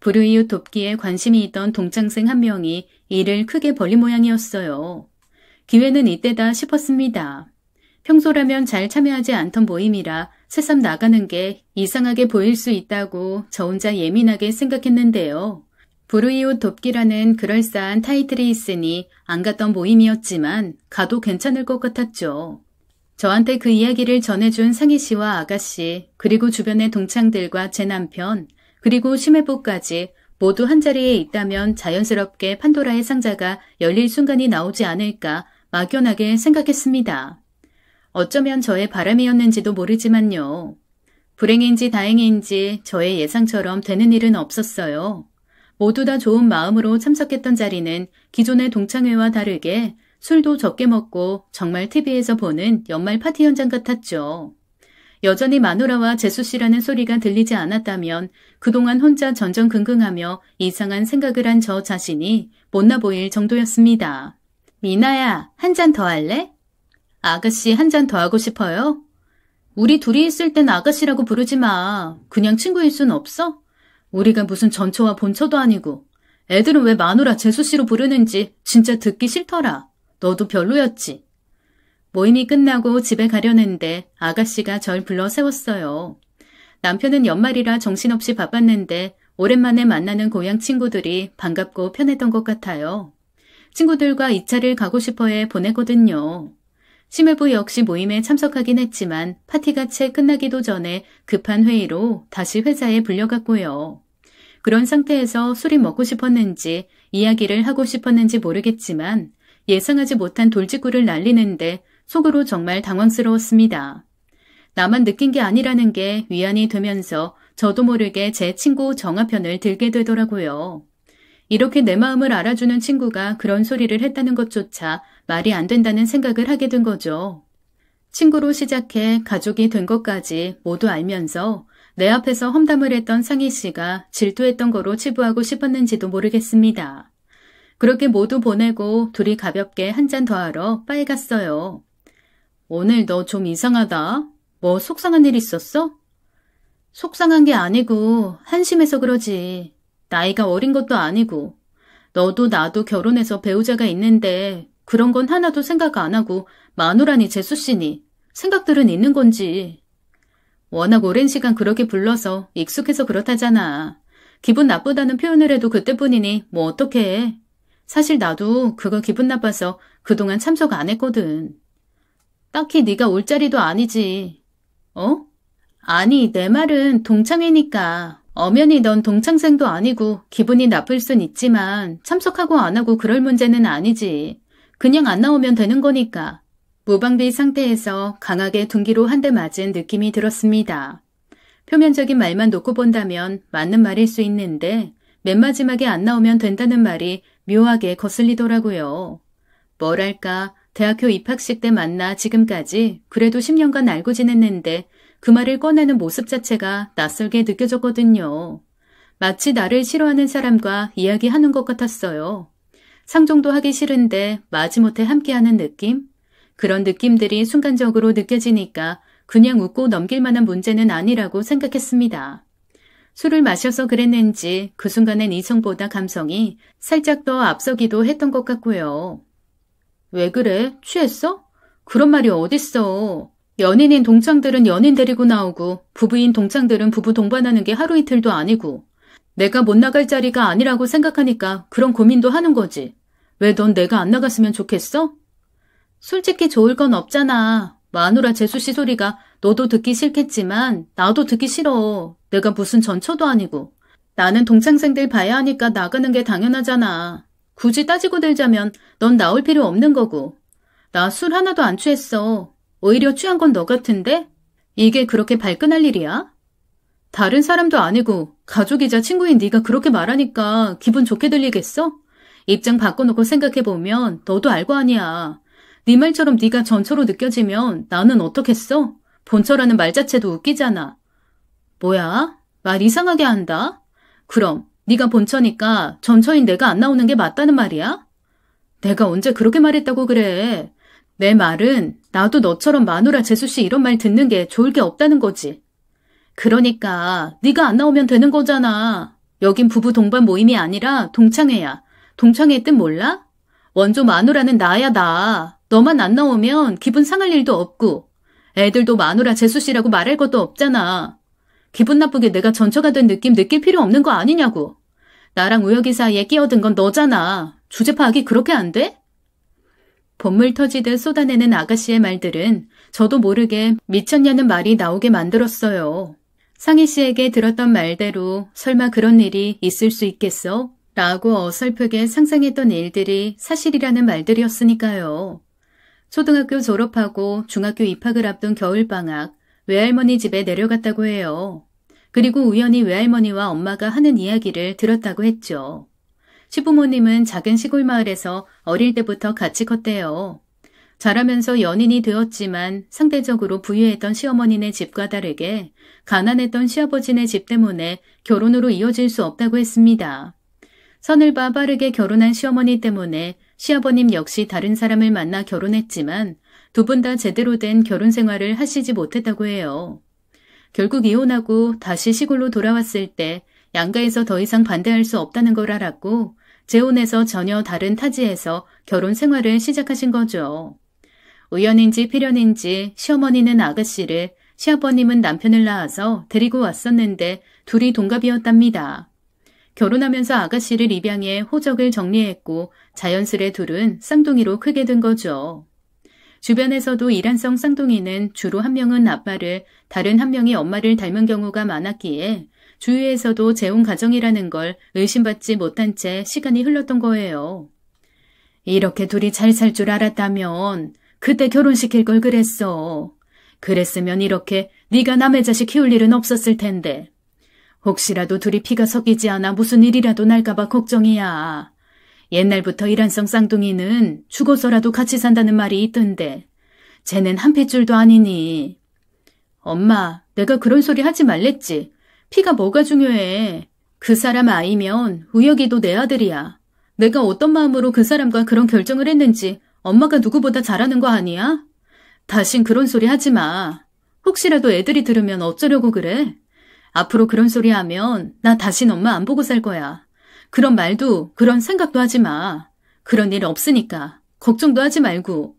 불우이웃 돕기에 관심이 있던 동창생 한 명이 일을 크게 벌린 모양이었어요. 기회는 이때다 싶었습니다. 평소라면 잘 참여하지 않던 모임이라 새삼 나가는 게 이상하게 보일 수 있다고 저 혼자 예민하게 생각했는데요. 불우이웃 돕기라는 그럴싸한 타이틀이 있으니 안 갔던 모임이었지만 가도 괜찮을 것 같았죠. 저한테 그 이야기를 전해준 상희 씨와 아가씨, 그리고 주변의 동창들과 제 남편, 그리고 심해부까지 모두 한자리에 있다면 자연스럽게 판도라의 상자가 열릴 순간이 나오지 않을까 막연하게 생각했습니다. 어쩌면 저의 바람이었는지도 모르지만요. 불행인지 다행인지 저의 예상처럼 되는 일은 없었어요. 모두 다 좋은 마음으로 참석했던 자리는 기존의 동창회와 다르게 술도 적게 먹고 정말 TV에서 보는 연말 파티 현장 같았죠. 여전히 마누라와 재수 씨라는 소리가 들리지 않았다면 그동안 혼자 전전긍긍하며 이상한 생각을 한 저 자신이 못나 보일 정도였습니다. 미나야, 한 잔 더 할래? 아가씨 한 잔 더 하고 싶어요? 우리 둘이 있을 땐 아가씨라고 부르지 마. 그냥 친구일 순 없어? 우리가 무슨 전처와 본처도 아니고. 애들은 왜 마누라 재수씨로 부르는지 진짜 듣기 싫더라. 너도 별로였지. 모임이 끝나고 집에 가려는데 아가씨가 절 불러 세웠어요. 남편은 연말이라 정신없이 바빴는데 오랜만에 만나는 고향 친구들이 반갑고 편했던 것 같아요. 친구들과 2차를 가고 싶어해 보냈거든요. 심해부 역시 모임에 참석하긴 했지만 파티가 채 끝나기도 전에 급한 회의로 다시 회사에 불려갔고요. 그런 상태에서 술이 먹고 싶었는지 이야기를 하고 싶었는지 모르겠지만 예상하지 못한 돌직구를 날리는데 속으로 정말 당황스러웠습니다. 나만 느낀 게 아니라는 게 위안이 되면서 저도 모르게 제 친구 정화편을 들게 되더라고요. 이렇게 내 마음을 알아주는 친구가 그런 소리를 했다는 것조차 말이 안 된다는 생각을 하게 된 거죠. 친구로 시작해 가족이 된 것까지 모두 알면서 내 앞에서 험담을 했던 상희 씨가 질투했던 거로 치부하고 싶었는지도 모르겠습니다. 그렇게 모두 보내고 둘이 가볍게 한 잔 더 하러 바에 갔어요. 오늘 너 좀 이상하다. 뭐 속상한 일 있었어? 속상한 게 아니고 한심해서 그러지. 나이가 어린 것도 아니고. 너도 나도 결혼해서 배우자가 있는데 그런 건 하나도 생각 안 하고 마누라니 재수씨니 생각들은 있는 건지. 워낙 오랜 시간 그렇게 불러서 익숙해서 그렇다잖아. 기분 나쁘다는 표현을 해도 그때뿐이니 뭐 어떡해. 사실 나도 그거 기분 나빠서 그동안 참석 안 했거든. 딱히 네가 올 자리도 아니지. 어? 아니, 내 말은 동창회니까. 엄연히 넌 동창생도 아니고 기분이 나쁠 순 있지만 참석하고 안 하고 그럴 문제는 아니지. 그냥 안 나오면 되는 거니까. 무방비 상태에서 강하게 둔기로 한 대 맞은 느낌이 들었습니다. 표면적인 말만 놓고 본다면 맞는 말일 수 있는데 맨 마지막에 안 나오면 된다는 말이 묘하게 거슬리더라고요. 뭐랄까, 대학교 입학식 때 만나 지금까지 그래도 10년간 알고 지냈는데 그 말을 꺼내는 모습 자체가 낯설게 느껴졌거든요. 마치 나를 싫어하는 사람과 이야기하는 것 같았어요. 상종도 하기 싫은데 마지못해 함께하는 느낌? 그런 느낌들이 순간적으로 느껴지니까 그냥 웃고 넘길 만한 문제는 아니라고 생각했습니다. 술을 마셔서 그랬는지 그 순간엔 이성보다 감성이 살짝 더 앞서기도 했던 것 같고요. 왜 그래? 취했어? 그런 말이 어딨어. 연인인 동창들은 연인 데리고 나오고 부부인 동창들은 부부 동반하는 게 하루 이틀도 아니고 내가 못 나갈 자리가 아니라고 생각하니까 그런 고민도 하는 거지. 왜 넌 내가 안 나갔으면 좋겠어? 솔직히 좋을 건 없잖아. 마누라 재수씨 소리가 너도 듣기 싫겠지만 나도 듣기 싫어. 내가 무슨 전처도 아니고. 나는 동창생들 봐야 하니까 나가는 게 당연하잖아. 굳이 따지고 들자면 넌 나올 필요 없는 거고. 나 술 하나도 안 취했어. 오히려 취한 건 너 같은데? 이게 그렇게 발끈할 일이야? 다른 사람도 아니고 가족이자 친구인 네가 그렇게 말하니까 기분 좋게 들리겠어? 입장 바꿔놓고 생각해보면 너도 알고 아니야. 네 말처럼 네가 전처로 느껴지면 나는 어떻겠어? 본처라는 말 자체도 웃기잖아. 뭐야? 말 이상하게 한다? 그럼 네가 본처니까 전처인 내가 안 나오는 게 맞다는 말이야? 내가 언제 그렇게 말했다고 그래. 내 말은 나도 너처럼 마누라 재수씨 이런 말 듣는 게 좋을 게 없다는 거지. 그러니까 네가 안 나오면 되는 거잖아. 여긴 부부 동반 모임이 아니라 동창회야. 동창회 뜻 몰라? 원조 마누라는 나야 나. 너만 안 나오면 기분 상할 일도 없고 애들도 마누라 재수씨라고 말할 것도 없잖아. 기분 나쁘게 내가 전처가 된 느낌 느낄 필요 없는 거 아니냐고. 나랑 우혁이 사이에 끼어든 건 너잖아. 주제 파악이 그렇게 안 돼? 본물 터지듯 쏟아내는 아가씨의 말들은 저도 모르게 미쳤냐는 말이 나오게 만들었어요. 상희 씨에게 들었던 말대로 설마 그런 일이 있을 수 있겠어? 라고 어설프게 상상했던 일들이 사실이라는 말들이었으니까요. 초등학교 졸업하고 중학교 입학을 앞둔 겨울방학, 외할머니 집에 내려갔다고 해요. 그리고 우연히 외할머니와 엄마가 하는 이야기를 들었다고 했죠. 시부모님은 작은 시골 마을에서 어릴 때부터 같이 컸대요. 자라면서 연인이 되었지만 상대적으로 부유했던 시어머니네 집과 다르게 가난했던 시아버지네 집 때문에 결혼으로 이어질 수 없다고 했습니다. 선을 봐 빠르게 결혼한 시어머니 때문에 시아버님 역시 다른 사람을 만나 결혼했지만 두 분 다 제대로 된 결혼 생활을 하시지 못했다고 해요. 결국 이혼하고 다시 시골로 돌아왔을 때 양가에서 더 이상 반대할 수 없다는 걸 알았고 재혼해서 전혀 다른 타지에서 결혼 생활을 시작하신 거죠. 우연인지 필연인지 시어머니는 아가씨를, 시아버님은 남편을 낳아서 데리고 왔었는데 둘이 동갑이었답니다. 결혼하면서 아가씨를 입양해 호적을 정리했고 자연스레 둘은 쌍둥이로 크게 된 거죠. 주변에서도 이란성 쌍둥이는 주로 한 명은 아빠를, 다른 한 명이 엄마를 닮은 경우가 많았기에 주위에서도 재혼 가정이라는 걸 의심받지 못한 채 시간이 흘렀던 거예요. 이렇게 둘이 잘 살 줄 알았다면 그때 결혼시킬 걸 그랬어. 그랬으면 이렇게 네가 남의 자식 키울 일은 없었을 텐데. 혹시라도 둘이 피가 섞이지 않아 무슨 일이라도 날까봐 걱정이야. 옛날부터 이란성 쌍둥이는 죽어서라도 같이 산다는 말이 있던데 쟤는 한 핏줄도 아니니. 엄마, 내가 그런 소리 하지 말랬지. 피가 뭐가 중요해. 그 사람 아이면 우혁이도 내 아들이야. 내가 어떤 마음으로 그 사람과 그런 결정을 했는지 엄마가 누구보다 잘 아는 거 아니야? 다신 그런 소리 하지 마. 혹시라도 애들이 들으면 어쩌려고 그래? 앞으로 그런 소리 하면 나 다신 엄마 안 보고 살 거야. 그런 말도 그런 생각도 하지 마. 그런 일 없으니까 걱정도 하지 말고.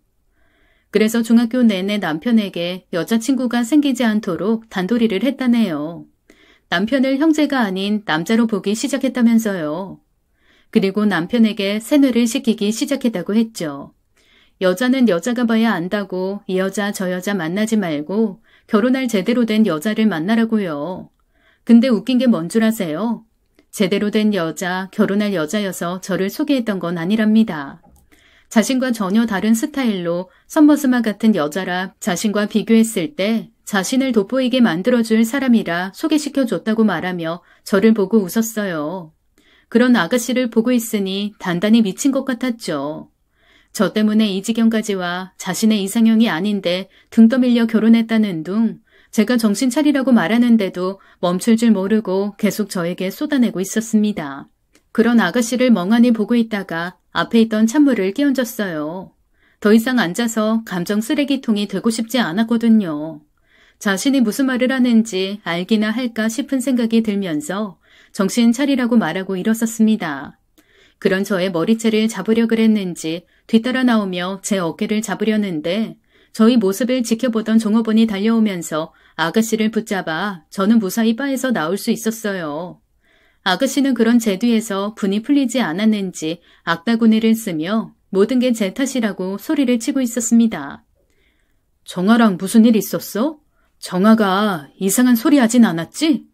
그래서 중학교 내내 남편에게 여자친구가 생기지 않도록 단도리를 했다네요. 남편을 형제가 아닌 남자로 보기 시작했다면서요. 그리고 남편에게 세뇌를 시키기 시작했다고 했죠. 여자는 여자가 봐야 안다고 이 여자 저 여자 만나지 말고 결혼할 제대로 된 여자를 만나라고요. 근데 웃긴 게 뭔 줄 아세요? 제대로 된 여자, 결혼할 여자여서 저를 소개했던 건 아니랍니다. 자신과 전혀 다른 스타일로 선머스마 같은 여자라 자신과 비교했을 때 자신을 돋보이게 만들어줄 사람이라 소개시켜줬다고 말하며 저를 보고 웃었어요. 그런 아가씨를 보고 있으니 단단히 미친 것 같았죠. 저 때문에 이 지경까지 와 자신의 이상형이 아닌데 등 떠밀려 결혼했다는 둥, 제가 정신 차리라고 말하는데도 멈출 줄 모르고 계속 저에게 쏟아내고 있었습니다. 그런 아가씨를 멍하니 보고 있다가 앞에 있던 찬물을 끼얹었어요. 더 이상 앉아서 감정 쓰레기통이 되고 싶지 않았거든요. 자신이 무슨 말을 하는지 알기나 할까 싶은 생각이 들면서 정신 차리라고 말하고 일어섰습니다. 그런 저의 머리채를 잡으려 그랬는지 뒤따라 나오며 제 어깨를 잡으려는데 저희 모습을 지켜보던 종업원이 달려오면서 아가씨를 붙잡아 저는 무사히 바에서 나올 수 있었어요. 아가씨는 그런 제 뒤에서 분이 풀리지 않았는지 악다구니를 쓰며 모든 게 제 탓이라고 소리를 치고 있었습니다. 정아랑 무슨 일 있었어? 정아가 이상한 소리 하진 않았지?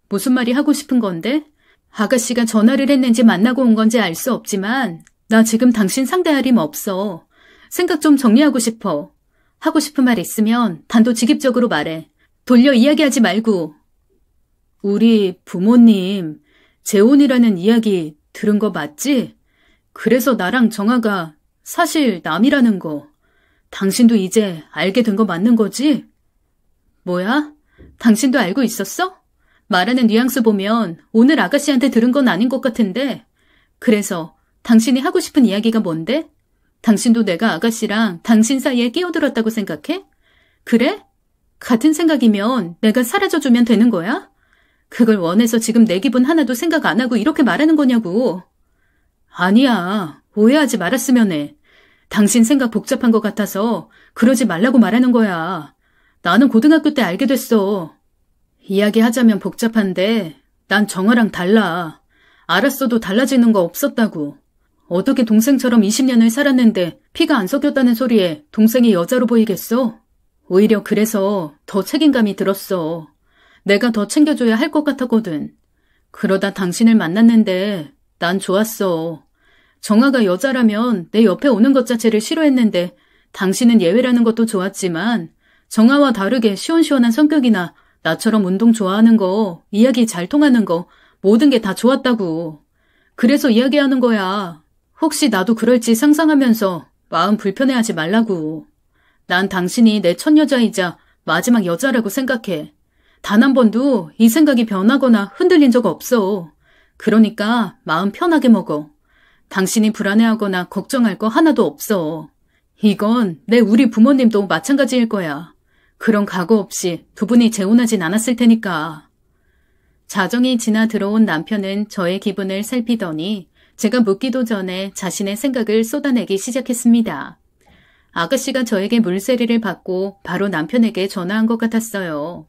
무슨 말이 하고 싶은 건데? 아가씨가 전화를 했는지 만나고 온 건지 알 수 없지만 나 지금 당신 상대할 힘 없어. 생각 좀 정리하고 싶어. 하고 싶은 말 있으면 단도직입적으로 말해. 돌려 이야기하지 말고. 우리 부모님 재혼이라는 이야기 들은 거 맞지? 그래서 나랑 정아가 사실 남이라는 거. 당신도 이제 알게 된 거 맞는 거지? 뭐야? 당신도 알고 있었어? 말하는 뉘앙스 보면 오늘 아가씨한테 들은 건 아닌 것 같은데. 그래서 당신이 하고 싶은 이야기가 뭔데? 당신도 내가 아가씨랑 당신 사이에 끼어들었다고 생각해? 그래? 같은 생각이면 내가 사라져주면 되는 거야? 그걸 원해서 지금 내 기분 하나도 생각 안 하고 이렇게 말하는 거냐고. 아니야. 오해하지 말았으면 해. 당신 생각 복잡한 것 같아서 그러지 말라고 말하는 거야. 나는 고등학교 때 알게 됐어. 이야기하자면 복잡한데 난 정아랑 달라. 알았어도 달라지는 거 없었다고. 어떻게 동생처럼 20년을 살았는데 피가 안 섞였다는 소리에 동생이 여자로 보이겠어? 오히려 그래서 더 책임감이 들었어. 내가 더 챙겨줘야 할 것 같았거든. 그러다 당신을 만났는데 난 좋았어. 정아가 여자라면 내 옆에 오는 것 자체를 싫어했는데 당신은 예외라는 것도 좋았지만 정아와 다르게 시원시원한 성격이나 나처럼 운동 좋아하는 거, 이야기 잘 통하는 거 모든 게 다 좋았다고. 그래서 이야기하는 거야. 혹시 나도 그럴지 상상하면서 마음 불편해하지 말라고. 난 당신이 내 첫 여자이자 마지막 여자라고 생각해. 단 한 번도 이 생각이 변하거나 흔들린 적 없어. 그러니까 마음 편하게 먹어. 당신이 불안해하거나 걱정할 거 하나도 없어. 이건 우리 부모님도 마찬가지일 거야. 그런 각오 없이 두 분이 재혼하진 않았을 테니까. 자정이 지나 들어온 남편은 저의 기분을 살피더니 제가 묻기도 전에 자신의 생각을 쏟아내기 시작했습니다. 아가씨가 저에게 물세리를 받고 바로 남편에게 전화한 것 같았어요.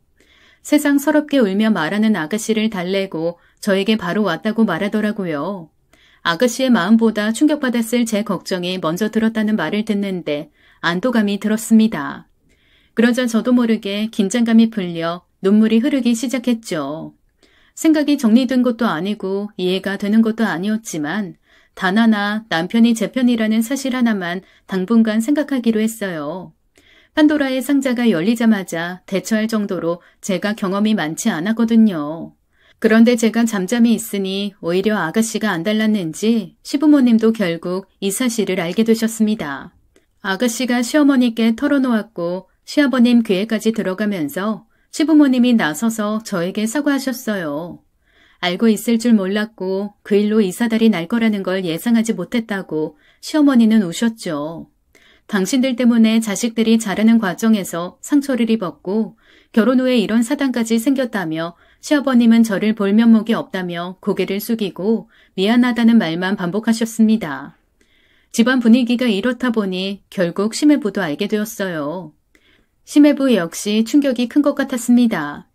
세상 서럽게 울며 말하는 아가씨를 달래고 저에게 바로 왔다고 말하더라고요. 아가씨의 마음보다 충격받았을 제 걱정이 먼저 들었다는 말을 듣는데 안도감이 들었습니다. 그러자 저도 모르게 긴장감이 풀려 눈물이 흐르기 시작했죠. 생각이 정리된 것도 아니고 이해가 되는 것도 아니었지만 단 하나 남편이 제 편이라는 사실 하나만 당분간 생각하기로 했어요. 판도라의 상자가 열리자마자 대처할 정도로 제가 경험이 많지 않았거든요. 그런데 제가 잠잠히 있으니 오히려 아가씨가 안달났는지 시부모님도 결국 이 사실을 알게 되셨습니다. 아가씨가 시어머니께 털어놓았고 시아버님 귀에까지 들어가면서 시부모님이 나서서 저에게 사과하셨어요. 알고 있을 줄 몰랐고 그 일로 이 사달이 날 거라는 걸 예상하지 못했다고 시어머니는 우셨죠. 당신들 때문에 자식들이 자라는 과정에서 상처를 입었고 결혼 후에 이런 사단까지 생겼다며 시아버님은 저를 볼 면목이 없다며 고개를 숙이고 미안하다는 말만 반복하셨습니다. 집안 분위기가 이렇다 보니 결국 심해부도 알게 되었어요. 심해부 역시 충격이 큰 것 같았습니다.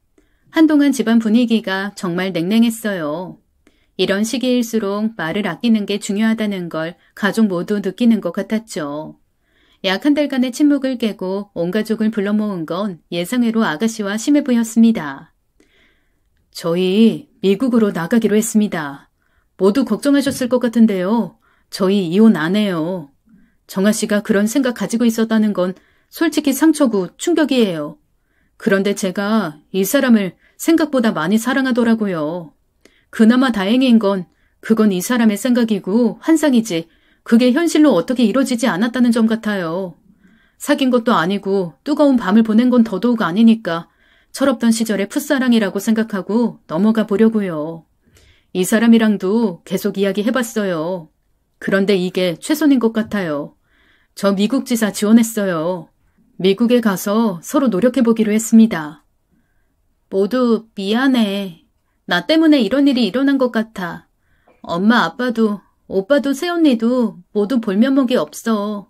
한동안 집안 분위기가 정말 냉랭했어요. 이런 시기일수록 말을 아끼는 게 중요하다는 걸 가족 모두 느끼는 것 같았죠. 약 한 달간의 침묵을 깨고 온 가족을 불러 모은 건 예상외로 아가씨와 심해부였습니다. 저희 미국으로 나가기로 했습니다. 모두 걱정하셨을 것 같은데요. 저희 이혼 안 해요. 정아씨가 그런 생각 가지고 있었다는 건 솔직히 상처고 충격이에요. 그런데 제가 이 사람을 생각보다 많이 사랑하더라고요. 그나마 다행인 건 그건 이 사람의 생각이고 환상이지 그게 현실로 어떻게 이루어지지 않았다는 점 같아요. 사귄 것도 아니고 뜨거운 밤을 보낸 건 더더욱 아니니까 철없던 시절의 풋사랑이라고 생각하고 넘어가 보려고요. 이 사람이랑도 계속 이야기해봤어요. 그런데 이게 최선인 것 같아요. 저 미국 지사 지원했어요. 미국에 가서 서로 노력해보기로 했습니다. 모두 미안해. 나 때문에 이런 일이 일어난 것 같아. 엄마, 아빠도, 오빠도 새언니도 모두 볼 면목이 없어.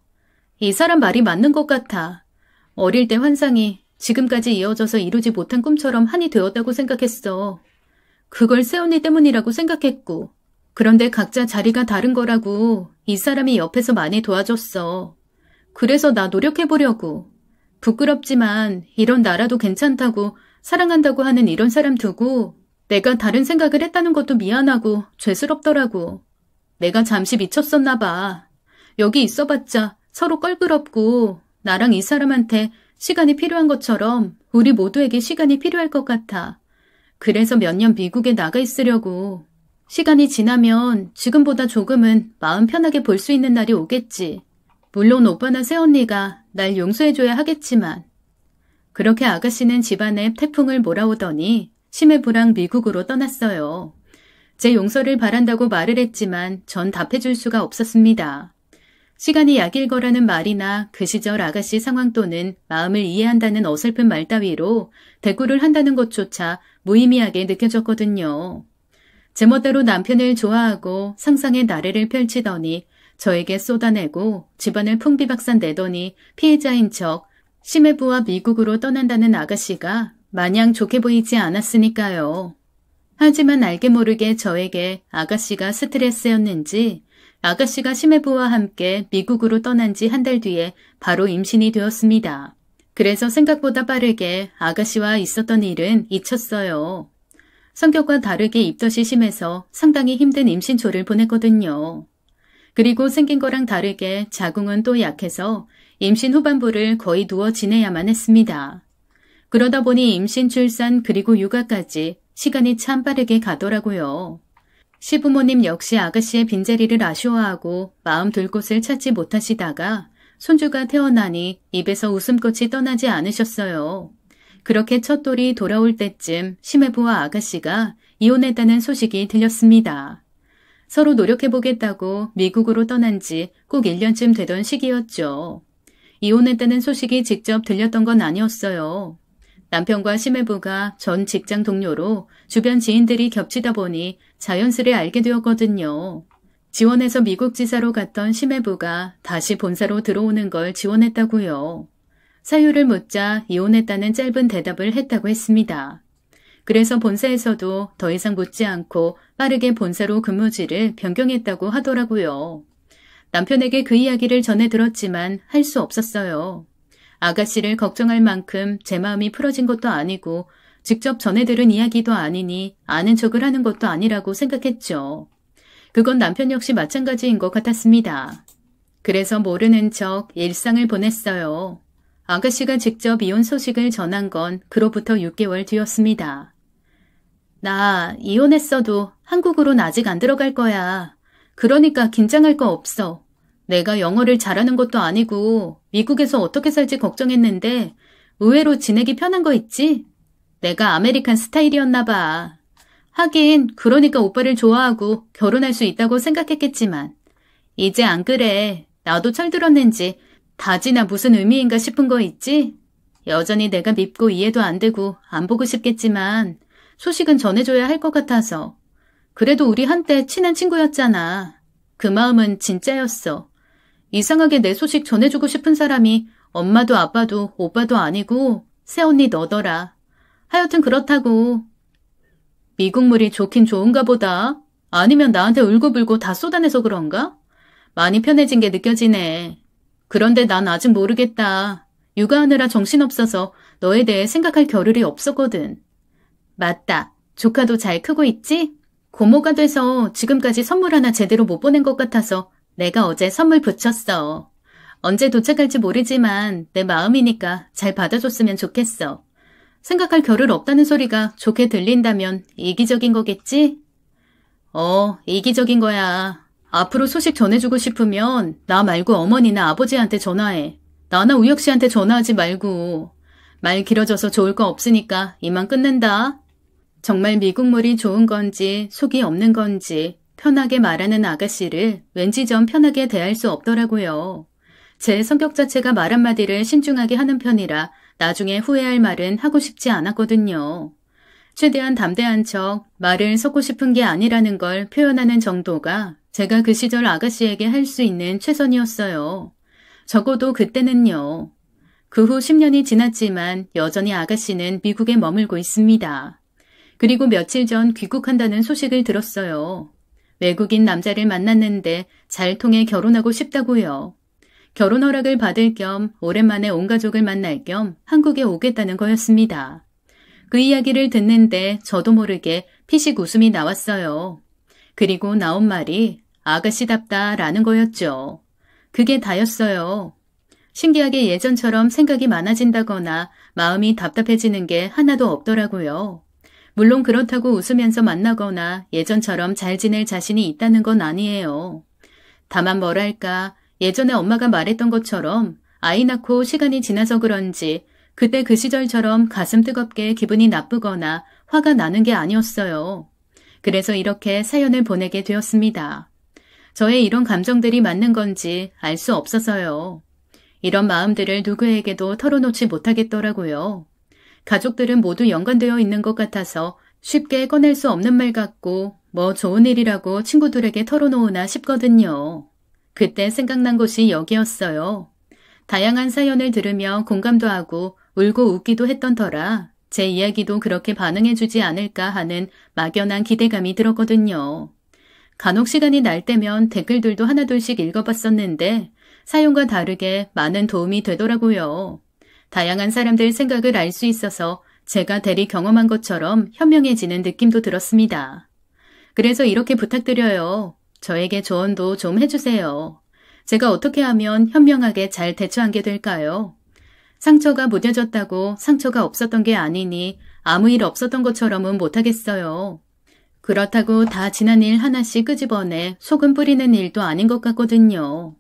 이 사람 말이 맞는 것 같아. 어릴 때 환상이 지금까지 이어져서 이루지 못한 꿈처럼 한이 되었다고 생각했어. 그걸 새언니 때문이라고 생각했고. 그런데 각자 자리가 다른 거라고 이 사람이 옆에서 많이 도와줬어. 그래서 나 노력해보려고. 부끄럽지만 이런 나라도 괜찮다고 사랑한다고 하는 이런 사람 두고 내가 다른 생각을 했다는 것도 미안하고 죄스럽더라고. 내가 잠시 미쳤었나 봐. 여기 있어봤자 서로 껄끄럽고 나랑 이 사람한테 시간이 필요한 것처럼 우리 모두에게 시간이 필요할 것 같아. 그래서 몇 년 미국에 나가 있으려고. 시간이 지나면 지금보다 조금은 마음 편하게 볼 수 있는 날이 오겠지. 물론 오빠나 새언니가 날 용서해줘야 하겠지만. 그렇게 아가씨는 집안에 태풍을 몰아오더니 심해부랑 미국으로 떠났어요. 제 용서를 바란다고 말을 했지만 전 답해줄 수가 없었습니다. 시간이 약일 거라는 말이나 그 시절 아가씨 상황 또는 마음을 이해한다는 어설픈 말 따위로 대꾸를 한다는 것조차 무의미하게 느껴졌거든요. 제멋대로 남편을 좋아하고 상상의 나래를 펼치더니 저에게 쏟아내고 집안을 풍비박산 내더니 피해자인 척 심해부와 미국으로 떠난다는 아가씨가 마냥 좋게 보이지 않았으니까요. 하지만 알게 모르게 저에게 아가씨가 스트레스였는지 아가씨가 심해부와 함께 미국으로 떠난 지 한 달 뒤에 바로 임신이 되었습니다. 그래서 생각보다 빠르게 아가씨와 있었던 일은 잊혔어요. 성격과 다르게 입덧이 심해서 상당히 힘든 임신초를 보냈거든요. 그리고 생긴 거랑 다르게 자궁은 또 약해서 임신 후반부를 거의 누워 지내야만 했습니다. 그러다 보니 임신, 출산 그리고 육아까지 시간이 참 빠르게 가더라고요. 시부모님 역시 아가씨의 빈자리를 아쉬워하고 마음 둘 곳을 찾지 못하시다가 손주가 태어나니 입에서 웃음꽃이 떠나지 않으셨어요. 그렇게 첫 돌이 돌아올 때쯤 심해부와 아가씨가 이혼했다는 소식이 들렸습니다. 서로 노력해보겠다고 미국으로 떠난 지 꼭 1년쯤 되던 시기였죠. 이혼했다는 소식이 직접 들렸던 건 아니었어요. 남편과 심해부가 전 직장 동료로 주변 지인들이 겹치다 보니 자연스레 알게 되었거든요. 지원해서 미국 지사로 갔던 심해부가 다시 본사로 들어오는 걸 지원했다고요. 사유를 묻자 이혼했다는 짧은 대답을 했다고 했습니다. 그래서 본사에서도 더 이상 묻지 않고 빠르게 본사로 근무지를 변경했다고 하더라고요. 남편에게 그 이야기를 전해 들었지만 할 수 없었어요. 아가씨를 걱정할 만큼 제 마음이 풀어진 것도 아니고 직접 전해 들은 이야기도 아니니 아는 척을 하는 것도 아니라고 생각했죠. 그건 남편 역시 마찬가지인 것 같았습니다. 그래서 모르는 척 일상을 보냈어요. 아가씨가 직접 이혼 소식을 전한 건 그로부터 6개월 뒤였습니다. 나 이혼했어도 한국으론 아직 안 들어갈 거야. 그러니까 긴장할 거 없어. 내가 영어를 잘하는 것도 아니고 미국에서 어떻게 살지 걱정했는데 의외로 지내기 편한 거 있지? 내가 아메리칸 스타일이었나 봐. 하긴 그러니까 오빠를 좋아하고 결혼할 수 있다고 생각했겠지만 이제 안 그래. 나도 철들었는지 다지나 무슨 의미인가 싶은 거 있지? 여전히 내가 밉고 이해도 안 되고 안 보고 싶겠지만 소식은 전해줘야 할 것 같아서. 그래도 우리 한때 친한 친구였잖아. 그 마음은 진짜였어. 이상하게 내 소식 전해주고 싶은 사람이 엄마도 아빠도 오빠도 아니고 새언니 너더라. 하여튼 그렇다고. 미국물이 좋긴 좋은가 보다. 아니면 나한테 울고불고 다 쏟아내서 그런가? 많이 편해진 게 느껴지네. 그런데 난 아직 모르겠다. 육아하느라 정신없어서 너에 대해 생각할 겨를이 없었거든. 맞다. 조카도 잘 크고 있지? 고모가 돼서 지금까지 선물 하나 제대로 못 보낸 것 같아서 내가 어제 선물 붙였어. 언제 도착할지 모르지만 내 마음이니까 잘 받아줬으면 좋겠어. 생각할 겨를 없다는 소리가 좋게 들린다면 이기적인 거겠지? 이기적인 거야. 앞으로 소식 전해주고 싶으면 나 말고 어머니나 아버지한테 전화해. 나나 우혁 씨한테 전화하지 말고. 말 길어져서 좋을 거 없으니까 이만 끊는다. 정말 미국물이 좋은 건지 속이 없는 건지 편하게 말하는 아가씨를 왠지 좀 편하게 대할 수 없더라고요. 제 성격 자체가 말 한마디를 신중하게 하는 편이라 나중에 후회할 말은 하고 싶지 않았거든요. 최대한 담대한 척 말을 섞고 싶은 게 아니라는 걸 표현하는 정도가 제가 그 시절 아가씨에게 할 수 있는 최선이었어요. 적어도 그때는요. 그 후 10년이 지났지만 여전히 아가씨는 미국에 머물고 있습니다. 그리고 며칠 전 귀국한다는 소식을 들었어요. 외국인 남자를 만났는데 잘 통해 결혼하고 싶다고요. 결혼 허락을 받을 겸 오랜만에 온 가족을 만날 겸 한국에 오겠다는 거였습니다. 그 이야기를 듣는데 저도 모르게 피식 웃음이 나왔어요. 그리고 나온 말이 아가씨답다라는 거였죠. 그게 다였어요. 신기하게 예전처럼 생각이 많아진다거나 마음이 답답해지는 게 하나도 없더라고요. 물론 그렇다고 웃으면서 만나거나 예전처럼 잘 지낼 자신이 있다는 건 아니에요. 다만 뭐랄까 예전에 엄마가 말했던 것처럼 아이 낳고 시간이 지나서 그런지 그때 그 시절처럼 가슴 뜨겁게 기분이 나쁘거나 화가 나는 게 아니었어요. 그래서 이렇게 사연을 보내게 되었습니다. 저의 이런 감정들이 맞는 건지 알 수 없어서요. 이런 마음들을 누구에게도 털어놓지 못하겠더라고요. 가족들은 모두 연관되어 있는 것 같아서 쉽게 꺼낼 수 없는 말 같고 뭐 좋은 일이라고 친구들에게 털어놓으나 싶거든요. 그때 생각난 곳이 여기였어요. 다양한 사연을 들으며 공감도 하고 울고 웃기도 했던 터라 제 이야기도 그렇게 반응해주지 않을까 하는 막연한 기대감이 들었거든요. 간혹 시간이 날 때면 댓글들도 하나둘씩 읽어봤었는데 사연과 다르게 많은 도움이 되더라고요. 다양한 사람들 생각을 알 수 있어서 제가 대리 경험한 것처럼 현명해지는 느낌도 들었습니다. 그래서 이렇게 부탁드려요. 저에게 조언도 좀 해주세요. 제가 어떻게 하면 현명하게 잘 대처한 게 될까요? 상처가 무뎌졌다고 상처가 없었던 게 아니니 아무 일 없었던 것처럼은 못하겠어요. 그렇다고 다 지난 일 하나씩 끄집어내 소금 뿌리는 일도 아닌 것 같거든요.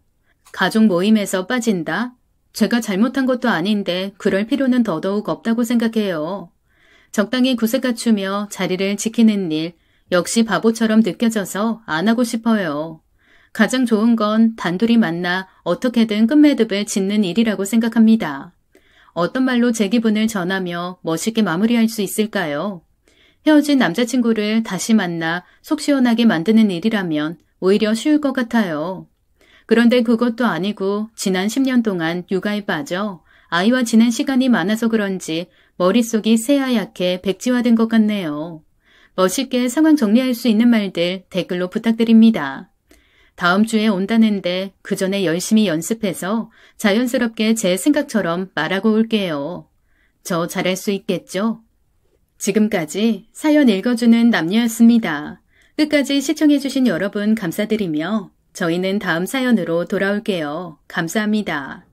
가족 모임에서 빠진다? 제가 잘못한 것도 아닌데 그럴 필요는 더더욱 없다고 생각해요. 적당히 구색 갖추며 자리를 지키는 일 역시 바보처럼 느껴져서 안 하고 싶어요. 가장 좋은 건 단둘이 만나 어떻게든 끝매듭을 짓는 일이라고 생각합니다. 어떤 말로 제 기분을 전하며 멋있게 마무리할 수 있을까요? 헤어진 남자친구를 다시 만나 속 시원하게 만드는 일이라면 오히려 쉬울 것 같아요. 그런데 그것도 아니고 지난 10년 동안 육아에 빠져 아이와 지낸 시간이 많아서 그런지 머릿속이 새하얗게 백지화된 것 같네요. 멋있게 상황 정리할 수 있는 말들 댓글로 부탁드립니다. 다음 주에 온다는데 그 전에 열심히 연습해서 자연스럽게 제 생각처럼 말하고 올게요. 저 잘할 수 있겠죠? 지금까지 사연 읽어주는 남녀였습니다. 끝까지 시청해주신 여러분 감사드리며 저희는 다음 사연으로 돌아올게요. 감사합니다.